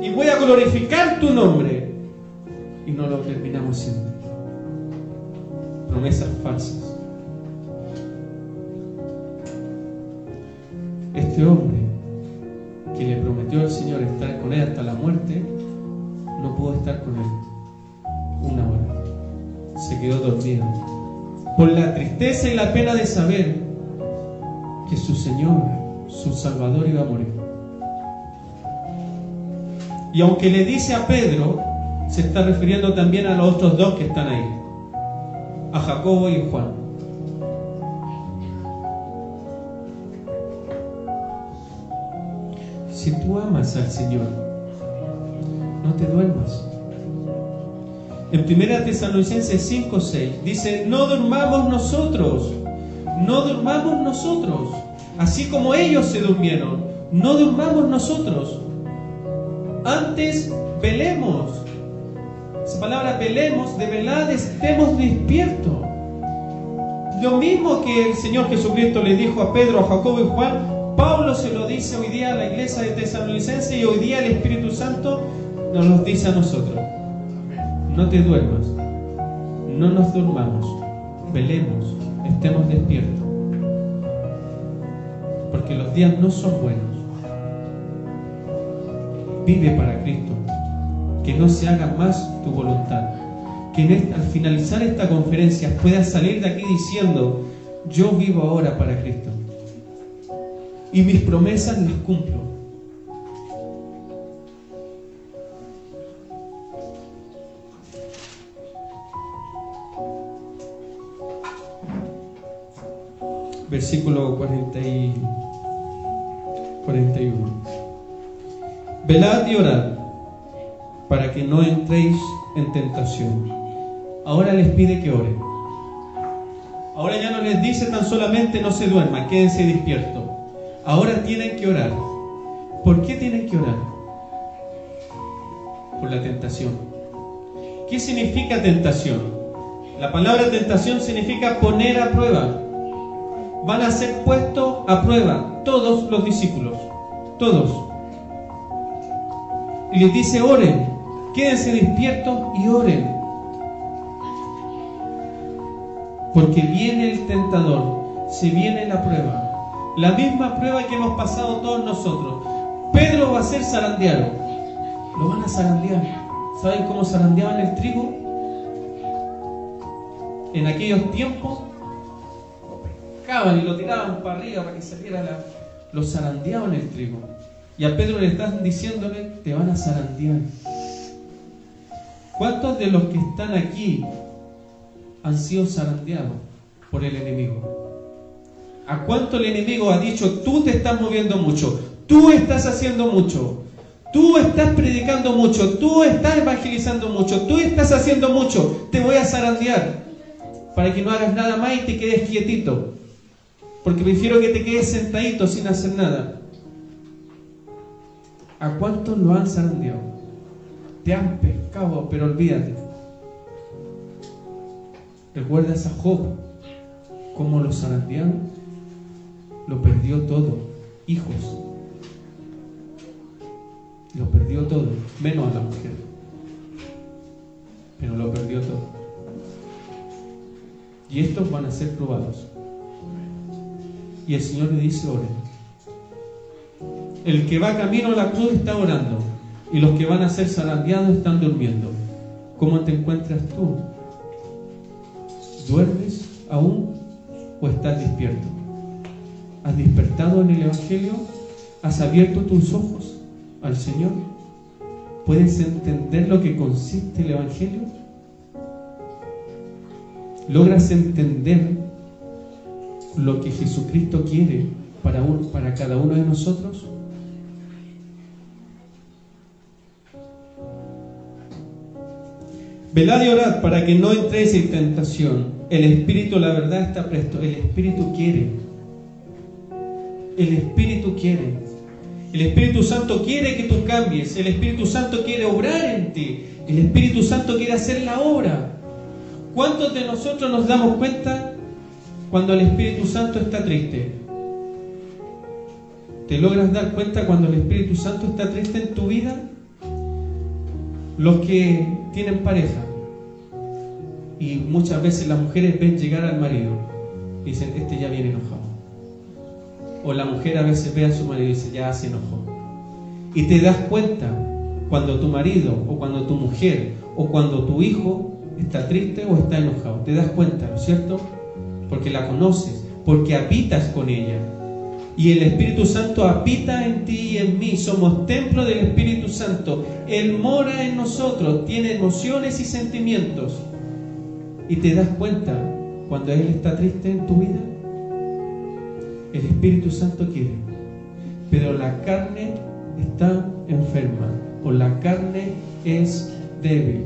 y voy a glorificar tu nombre. Y no lo terminamos siendo. Promesas falsas. Este hombre que le prometió al Señor estar con Él hasta la muerte, no pudo estar con Él una hora. Se quedó dormido por la tristeza y la pena de saber que su Señor, su Salvador, iba a morir. Y aunque le dice a Pedro, se está refiriendo también a los otros dos que están ahí, a Jacobo y Juan. Si tú amas al Señor, no te duermas. En 1 Tesalonicenses 5:6 dice: no durmamos nosotros, no durmamos nosotros, así como ellos se durmieron, no durmamos nosotros, antes velemos. Esa palabra velemos, de velad, estemos despiertos. Lo mismo que el Señor Jesucristo le dijo a Pedro, a Jacobo y Juan, Pablo se lo dice hoy día a la iglesia de Tesalonicenses, y hoy día el Espíritu Santo nos lo dice a nosotros. No te duermas, no nos durmamos, velemos, estemos despiertos, porque los días no son buenos. Vive para Cristo, que no se haga más tu voluntad, que al finalizar esta conferencia puedas salir de aquí diciendo: yo vivo ahora para Cristo y mis promesas las cumplo. Versículo 41. Velad y orad para que no entréis en tentación. Ahora les pide que oren. Ahora ya no les dice tan solamente: no se duerman, quédense despiertos. Ahora tienen que orar. ¿Por qué tienen que orar? Por la tentación. ¿Qué significa tentación? La palabra tentación significa poner a prueba. Van a ser puestos a prueba todos los discípulos, todos. Y les dice: oren, quédense despiertos y oren, porque viene el tentador, se viene la prueba, la misma prueba que hemos pasado todos nosotros. Pedro va a ser zarandeado, lo van a zarandear. ¿Saben cómo zarandeaban el trigo? En aquellos tiempos y lo tiraban para arriba para que saliera lo zarandeaban el trigo. Y a Pedro le están diciéndole: te van a zarandear. ¿Cuántos de los que están aquí han sido zarandeados por el enemigo? ¿A cuánto el enemigo ha dicho: tú te estás moviendo mucho, tú estás haciendo mucho, tú estás predicando mucho, tú estás evangelizando mucho, tú estás haciendo mucho, te voy a zarandear para que no hagas nada más y te quedes quietito? Porque prefiero que te quedes sentadito sin hacer nada. ¿A cuántos lo han zarandeado? Te han pescado, pero olvídate. ¿Recuerdas a Job? ¿Cómo lo zarandearon? Lo perdió todo. Hijos. Lo perdió todo, menos a la mujer. Pero lo perdió todo. Y estos van a ser probados. Y el Señor le dice: oren. El que va camino a la cruz está orando, y los que van a ser zarandeados están durmiendo. ¿Cómo te encuentras tú? ¿Duermes aún o estás despierto? ¿Has despertado en el Evangelio? ¿Has abierto tus ojos al Señor? ¿Puedes entender lo que consiste el Evangelio? ¿Logras entender lo que Jesucristo quiere para cada uno de nosotros? Velad y orad para que no entréis en tentación. El Espíritu, la verdad, está presto. El Espíritu quiere. El Espíritu quiere. El Espíritu Santo quiere que tú cambies. El Espíritu Santo quiere obrar en ti. El Espíritu Santo quiere hacer la obra. ¿Cuántos de nosotros nos damos cuenta cuando el Espíritu Santo está triste? ¿Te logras dar cuenta cuando el Espíritu Santo está triste en tu vida? Los que tienen pareja, y muchas veces las mujeres ven llegar al marido y dicen: este ya viene enojado. O la mujer a veces ve a su marido y dice: ya se enojó. Y te das cuenta cuando tu marido o cuando tu mujer o cuando tu hijo está triste o está enojado. Te das cuenta, ¿no es cierto? Porque la conoces, porque habitas con ella. Y el Espíritu Santo habita en ti y en mí. Somos templo del Espíritu Santo. Él mora en nosotros, tiene emociones y sentimientos. Y te das cuenta cuando Él está triste en tu vida. El Espíritu Santo quiere, pero la carne está enferma, o la carne es débil.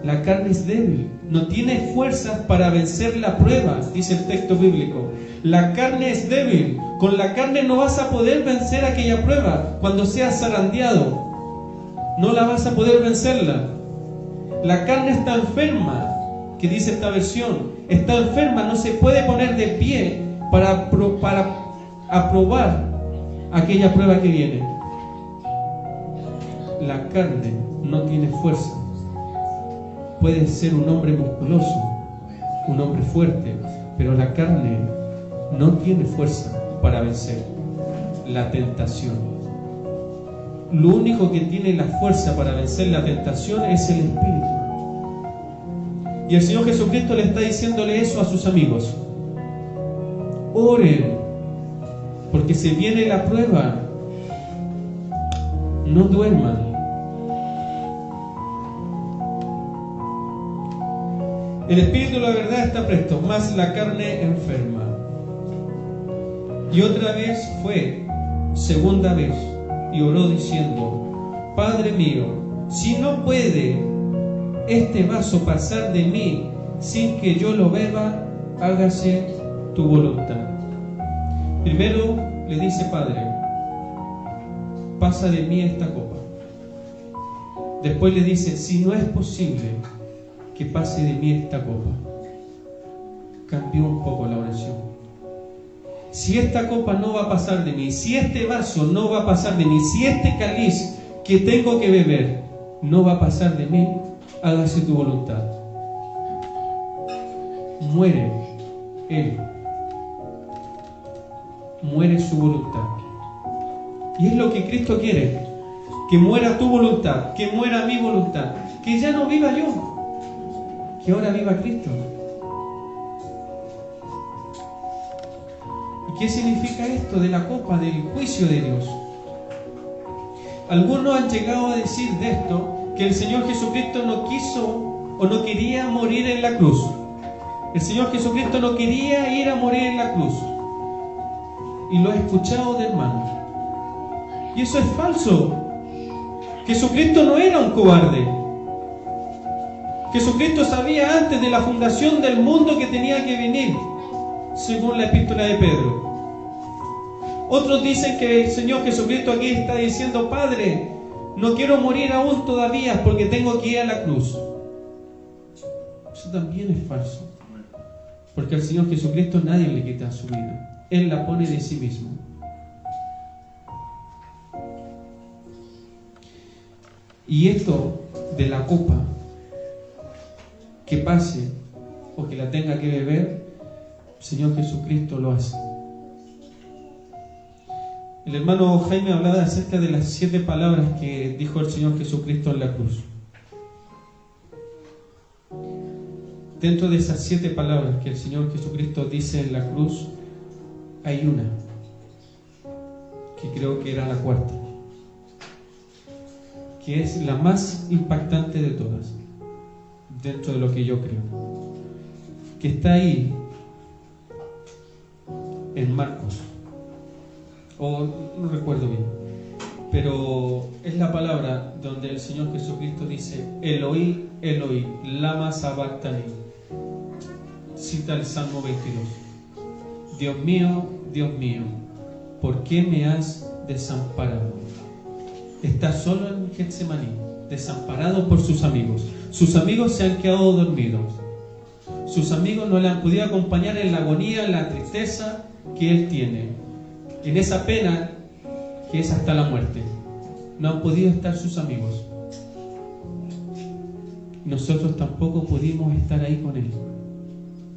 La carne es débil, no tiene fuerzas para vencer la prueba, dice el texto bíblico. La carne es débil. Con la carne no vas a poder vencer aquella prueba. Cuando seas zarandeado, no la vas a poder vencerla. La carne está enferma, que dice esta versión. Está enferma, no se puede poner de pie para aprobar aquella prueba que viene. La carne no tiene fuerza. Puede ser un hombre musculoso, un hombre fuerte, pero la carne no tiene fuerza para vencer la tentación. Lo único que tiene la fuerza para vencer la tentación es el Espíritu. Y el Señor Jesucristo le está diciéndole eso a sus amigos: oren, porque se viene la prueba. No duerman. El Espíritu, la verdad, está presto, mas la carne enferma. Y otra vez fue, segunda vez, y oró diciendo: Padre mío, si no puede este vaso pasar de mí sin que yo lo beba, hágase tu voluntad. Primero le dice: Padre, pasa de mí esta copa. Después le dice: si no es posible que pase de mí esta copa. Cambió un poco la oración. Si esta copa no va a pasar de mí, si este vaso no va a pasar de mí, si este cáliz que tengo que beber no va a pasar de mí, hágase tu voluntad. Muere Él. Muere su voluntad. Y es lo que Cristo quiere: que muera tu voluntad, que muera mi voluntad, que ya no viva yo, que ahora viva Cristo. ¿Y qué significa esto de la copa, del juicio de Dios? Algunos han llegado a decir de esto que el Señor Jesucristo no quiso o no quería morir en la cruz. El Señor Jesucristo no quería ir a morir en la cruz. Y lo he escuchado de hermanos. Y eso es falso. Jesucristo no era un cobarde. Jesucristo sabía antes de la fundación del mundo que tenía que venir, según la epístola de Pedro. Otros dicen que el Señor Jesucristo aquí está diciendo: Padre, no quiero morir aún todavía porque tengo que ir a la cruz. Eso también es falso, porque al Señor Jesucristo nadie le quita su vida. Él la pone de sí mismo. Y esto de la copa, que pase o que la tenga que beber, el Señor Jesucristo lo hace. El hermano Jaime hablaba acerca de las 7 palabras que dijo el Señor Jesucristo en la cruz. Dentro de esas 7 palabras que el Señor Jesucristo dice en la cruz, hay una que creo que era la 4ª, que es la más impactante de todas, dentro de lo que yo creo, que está ahí en Marcos, o no recuerdo bien, pero es la palabra donde el Señor Jesucristo dice: Eloi, Eloi, lama sabactani. Cita el Salmo 22. Dios mío, ¿por qué me has desamparado? Está solo en Getsemaní, desamparado por sus amigos. Sus amigos se han quedado dormidos. Sus amigos no le han podido acompañar en la agonía, en la tristeza que él tiene, en esa pena que es hasta la muerte. No han podido estar sus amigos. Nosotros tampoco pudimos estar ahí con él,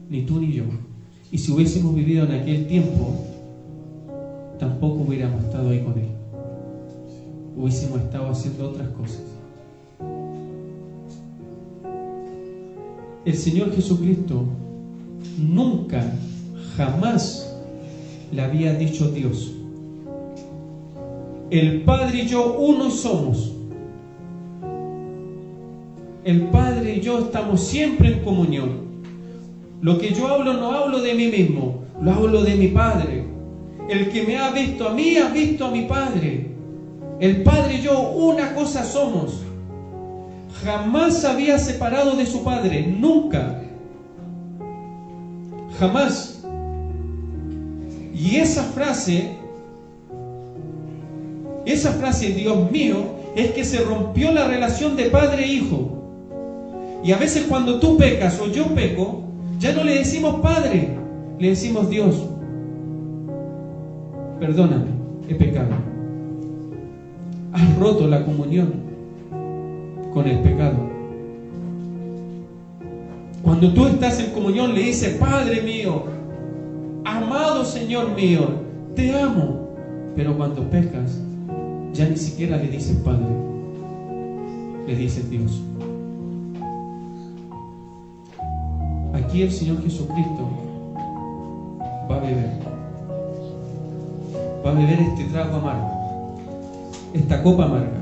ni tú ni yo. Y si hubiésemos vivido en aquel tiempo, tampoco hubiéramos estado ahí con él. Hubiésemos estado haciendo otras cosas. El Señor Jesucristo nunca, jamás le había dicho Dios: el Padre y yo uno somos. El Padre y yo estamos siempre en comunión. Lo que yo hablo no hablo de mí mismo, lo hablo de mi Padre. El que me ha visto a mí, ha visto a mi Padre. El Padre y yo una cosa somos. Jamás se había separado de su Padre, nunca. Jamás. Y esa frase, Dios mío, es que se rompió la relación de padre e hijo. Y a veces cuando tú pecas o yo peco, ya no le decimos Padre, le decimos Dios. Perdóname, he pecado. Has roto la comunión con el pecado. Cuando tú estás en comunión le dices: Padre mío, amado Señor mío, te amo. Pero cuando pecas, ya ni siquiera le dices Padre, le dices Dios. Aquí el Señor Jesucristo va a beber este trago amargo, esta copa amarga.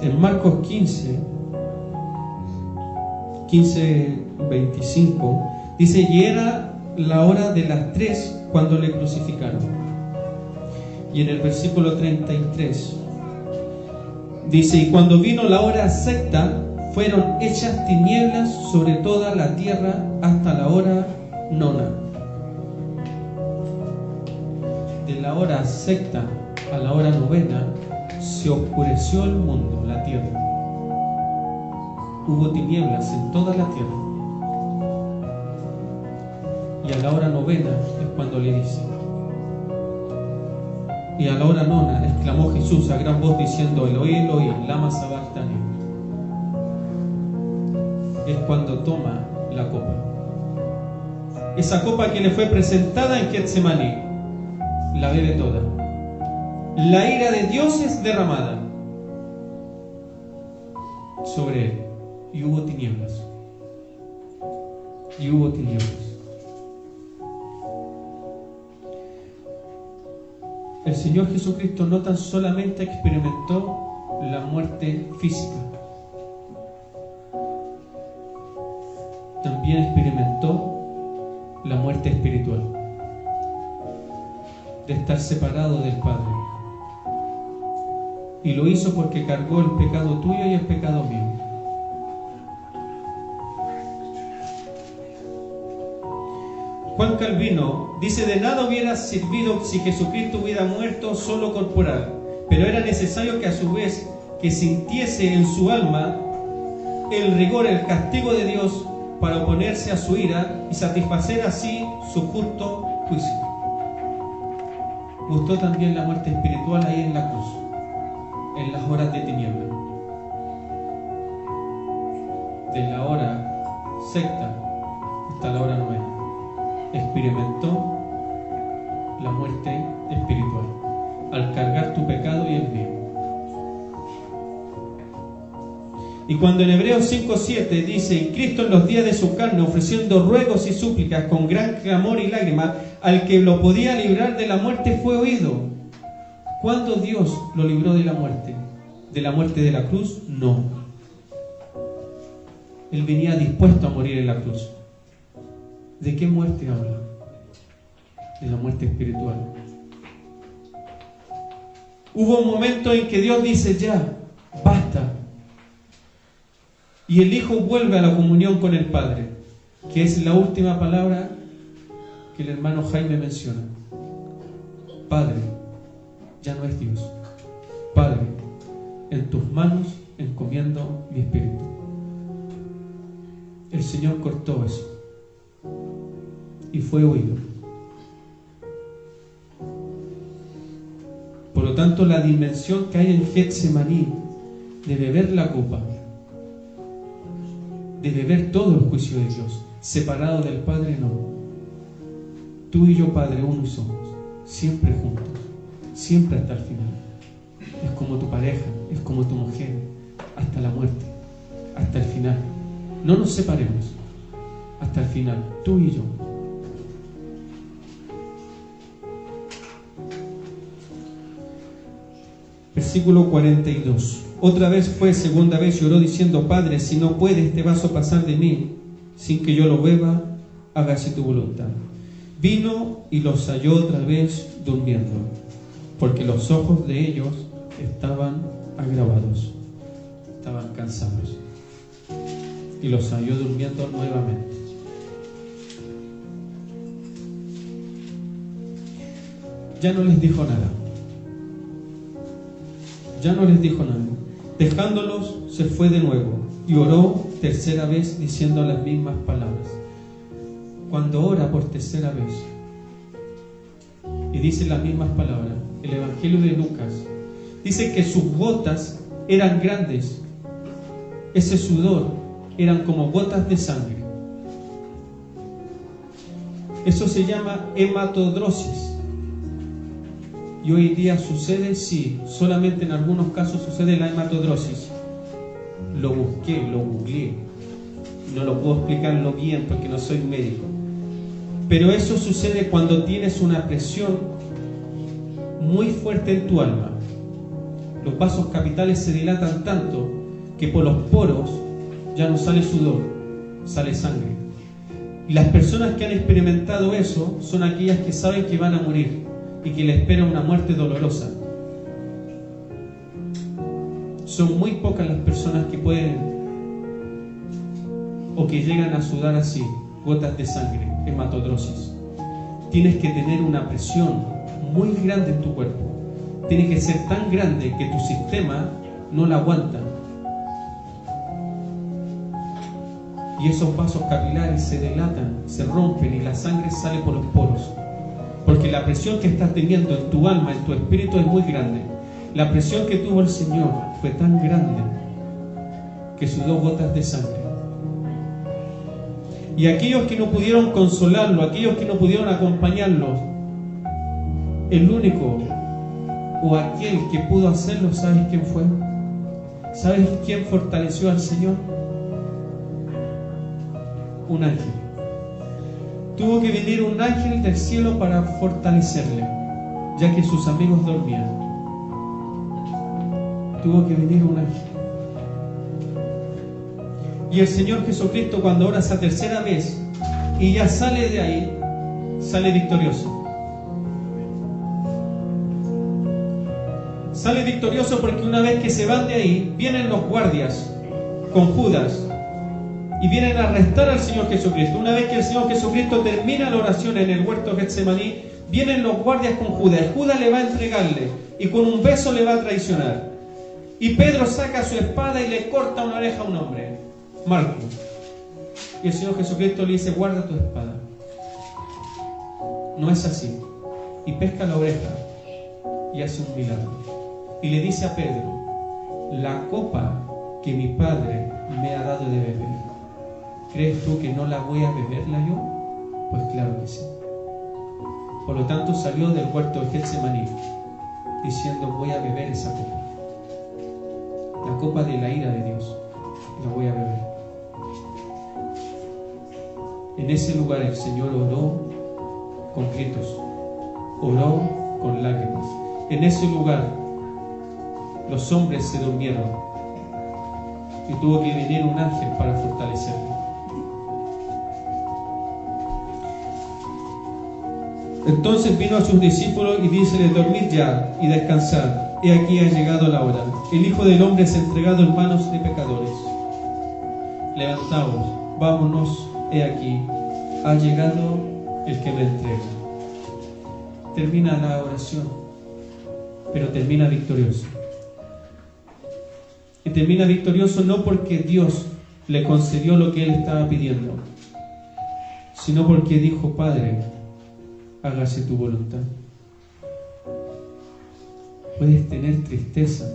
En Marcos 15:25 dice: y era la hora de las 3 cuando le crucificaron. Y en el versículo 33 dice: y cuando vino la hora sexta, fueron hechas tinieblas sobre toda la tierra hasta la hora 9. De la hora sexta a la hora 9 se oscureció el mundo, la tierra. Hubo tinieblas en toda la tierra. Y a la hora 9 es cuando le dice. Y a la hora 9 exclamó Jesús a gran voz diciendo: Eloi, Eloi, lama sabactani. Es cuando toma la copa. Esa copa que le fue presentada en Getsemaní, la bebe toda. La ira de Dios es derramada sobre él. Y hubo tinieblas. Y hubo tinieblas. El Señor Jesucristo no tan solamente experimentó la muerte física, también experimentó la muerte espiritual, de estar separado del Padre. Y lo hizo porque cargó el pecado tuyo y el pecado mío. Juan Calvino dice: de nada hubiera servido si Jesucristo hubiera muerto solo corporal, pero era necesario que a su vez que sintiese en su alma el rigor, el castigo de Dios, para oponerse a su ira y satisfacer así su justo juicio. Gustó también la muerte espiritual ahí en la cruz, en las horas de tiniebla, de la hora sexta hasta la hora novena. Experimentó la muerte espiritual al cargar tu pecado y el mío. Y cuando en Hebreos 5:7 dice: y Cristo en los días de su carne, ofreciendo ruegos y súplicas con gran clamor y lágrimas al que lo podía librar de la muerte, fue oído. ¿Cuándo Dios lo libró de la muerte? ¿De la muerte de la cruz? No. Él venía dispuesto a morir en la cruz. ¿De qué muerte habla? De la muerte espiritual. Hubo un momento en que Dios dice: ya, basta. Y el Hijo vuelve a la comunión con el Padre, que es la última palabra que el hermano Jaime menciona. Padre, ya no es Dios. Padre, en tus manos encomiendo mi espíritu. El Señor cortó eso y fue oído. Por lo tanto, la dimensión que hay en Getsemaní de beber la copa, de beber todo el juicio de Dios, separado del Padre, no. Tú y yo, Padre, uno somos, siempre juntos, siempre hasta el final. Es como tu pareja, es como tu mujer, hasta la muerte, hasta el final. No nos separemos, hasta el final, tú y yo. Versículo 42. Otra vez fue, segunda vez, y oró diciendo: Padre, si no puede este vaso pasar de mí sin que yo lo beba, hágase tu voluntad. Vino y los halló otra vez durmiendo, porque los ojos de ellos estaban agravados, estaban cansados, y los halló durmiendo nuevamente. Ya no les dijo nada. Ya no les dijo nada. Dejándolos, se fue de nuevo y oró tercera vez diciendo las mismas palabras. Cuando ora por tercera vez y dice las mismas palabras, el Evangelio de Lucas dice que sus gotas eran grandes. Ese sudor eran como gotas de sangre. Eso se llama hematodrosis. Y hoy día sucede, sí, solamente en algunos casos sucede la hematodrosis. Lo busqué, lo googleé. No lo puedo explicarlo bien porque no soy médico. Pero eso sucede cuando tienes una presión muy fuerte en tu alma. Los vasos capitales se dilatan tanto que por los poros ya no sale sudor, sale sangre. Y las personas que han experimentado eso son aquellas que saben que van a morir y que les espera una muerte dolorosa. Son muy pocas las personas que pueden o que llegan a sudar así, gotas de sangre, hematodrosis. Tienes que tener una presión muy grande en tu cuerpo. Tiene que ser tan grande que tu sistema no la aguanta. Y esos vasos capilares se dilatan, se rompen y la sangre sale por los poros. Porque la presión que estás teniendo en tu alma, en tu espíritu es muy grande. La presión que tuvo el Señor fue tan grande que sudó gotas de sangre. Y aquellos que no pudieron consolarlo, aquellos que no pudieron acompañarlo, el único o aquel que pudo hacerlo, ¿sabes quién fue? ¿Sabes quién fortaleció al Señor? Un ángel. Tuvo que venir un ángel del cielo para fortalecerle, ya que sus amigos dormían. Tuvo que venir un ángel. Y el Señor Jesucristo, cuando ora esa tercera vez y ya sale de ahí, sale victorioso. Sale victorioso porque una vez que se van de ahí, vienen los guardias con Judas y vienen a arrestar al Señor Jesucristo. Una vez que el Señor Jesucristo termina la oración en el huerto de Getsemaní, vienen los guardias con Judas. Y Judas le va a entregarle y con un beso le va a traicionar. Y Pedro saca su espada y le corta una oreja a un hombre, Marco. Y el Señor Jesucristo le dice: guarda tu espada. No es así. Y pesca la oreja y hace un milagro. Y le dice a Pedro: la copa que mi Padre me ha dado de beber, ¿crees tú que no la voy a beberla yo? Pues claro que sí. Por lo tanto salió del huerto de Getsemaní diciendo: voy a beber esa copa, la copa de la ira de Dios, la voy a beber. En ese lugar el Señor oró con gritos, oró con lágrimas. En ese lugar los hombres se durmieron y tuvo que venir un ángel para fortalecerlo. Entonces vino a sus discípulos y díceles: dormid ya y descansad, he aquí ha llegado la hora. El Hijo del Hombre es entregado en manos de pecadores. Levantaos, vámonos, he aquí, ha llegado el que me entrega. Termina la oración, pero termina victorioso. Y termina victorioso no porque Dios le concedió lo que él estaba pidiendo, sino porque dijo: Padre, hágase tu voluntad. Puedes tener tristeza,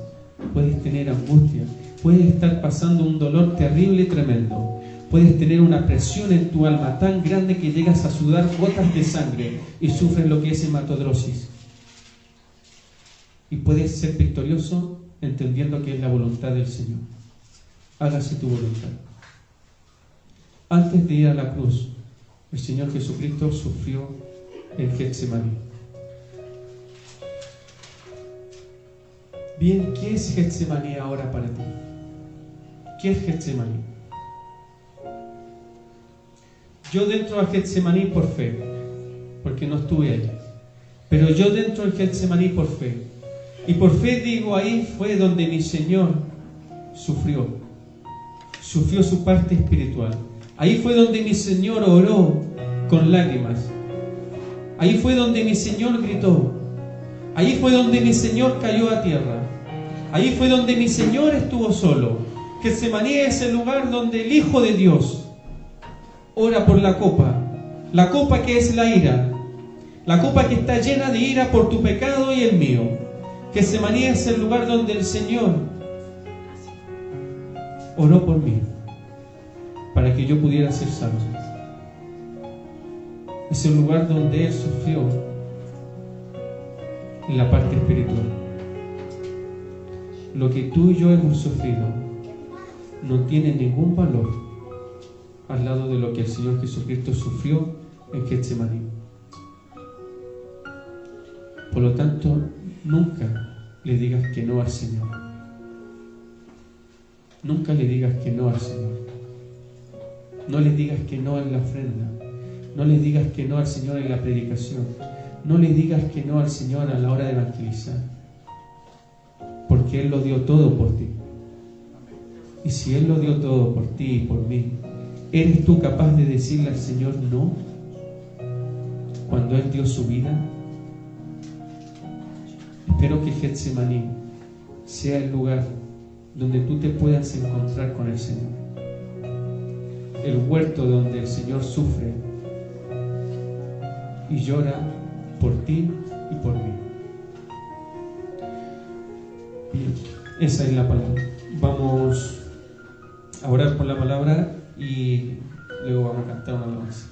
puedes tener angustia, puedes estar pasando un dolor terrible y tremendo, puedes tener una presión en tu alma tan grande que llegas a sudar gotas de sangre y sufres lo que es hematodrosis. Y puedes ser victorioso entendiendo que es la voluntad del Señor. Hágase tu voluntad. Antes de ir a la cruz, el Señor Jesucristo sufrió en Getsemaní. Bien, ¿qué es Getsemaní ahora para ti? ¿Qué es Getsemaní? Yo dentro de Getsemaní por fe, porque no estuve allí, pero yo dentro de Getsemaní por fe, y por fe digo, ahí fue donde mi Señor sufrió su parte espiritual. Ahí fue donde mi Señor oró con lágrimas. Ahí fue donde mi Señor gritó. Ahí fue donde mi Señor cayó a tierra. Ahí fue donde mi Señor estuvo solo. Getsemaní es el lugar donde el Hijo de Dios ora por la copa que es la ira, la copa que está llena de ira por tu pecado y el mío. Getsemaní es el lugar donde el Señor oró por mí, para que yo pudiera ser salvo. Es el lugar donde Él sufrió en la parte espiritual. Lo que tú y yo hemos sufrido no tiene ningún valor al lado de lo que el Señor Jesucristo sufrió en Getsemaní. Por lo tanto, nunca le digas que no al Señor. Nunca le digas que no al Señor. No le digas que no en la ofrenda. No le digas que no al Señor en la predicación. No le digas que no al Señor a la hora de evangelizar. Porque Él lo dio todo por ti. Y si Él lo dio todo por ti y por mí, ¿eres tú capaz de decirle al Señor no? Cuando Él dio su vida. Espero que Getsemaní sea el lugar donde tú te puedas encontrar con el Señor. El huerto donde el Señor sufre y llora por ti y por mí. Bien, esa es la palabra. Vamos a orar por la palabra y luego vamos a cantar una alabanza.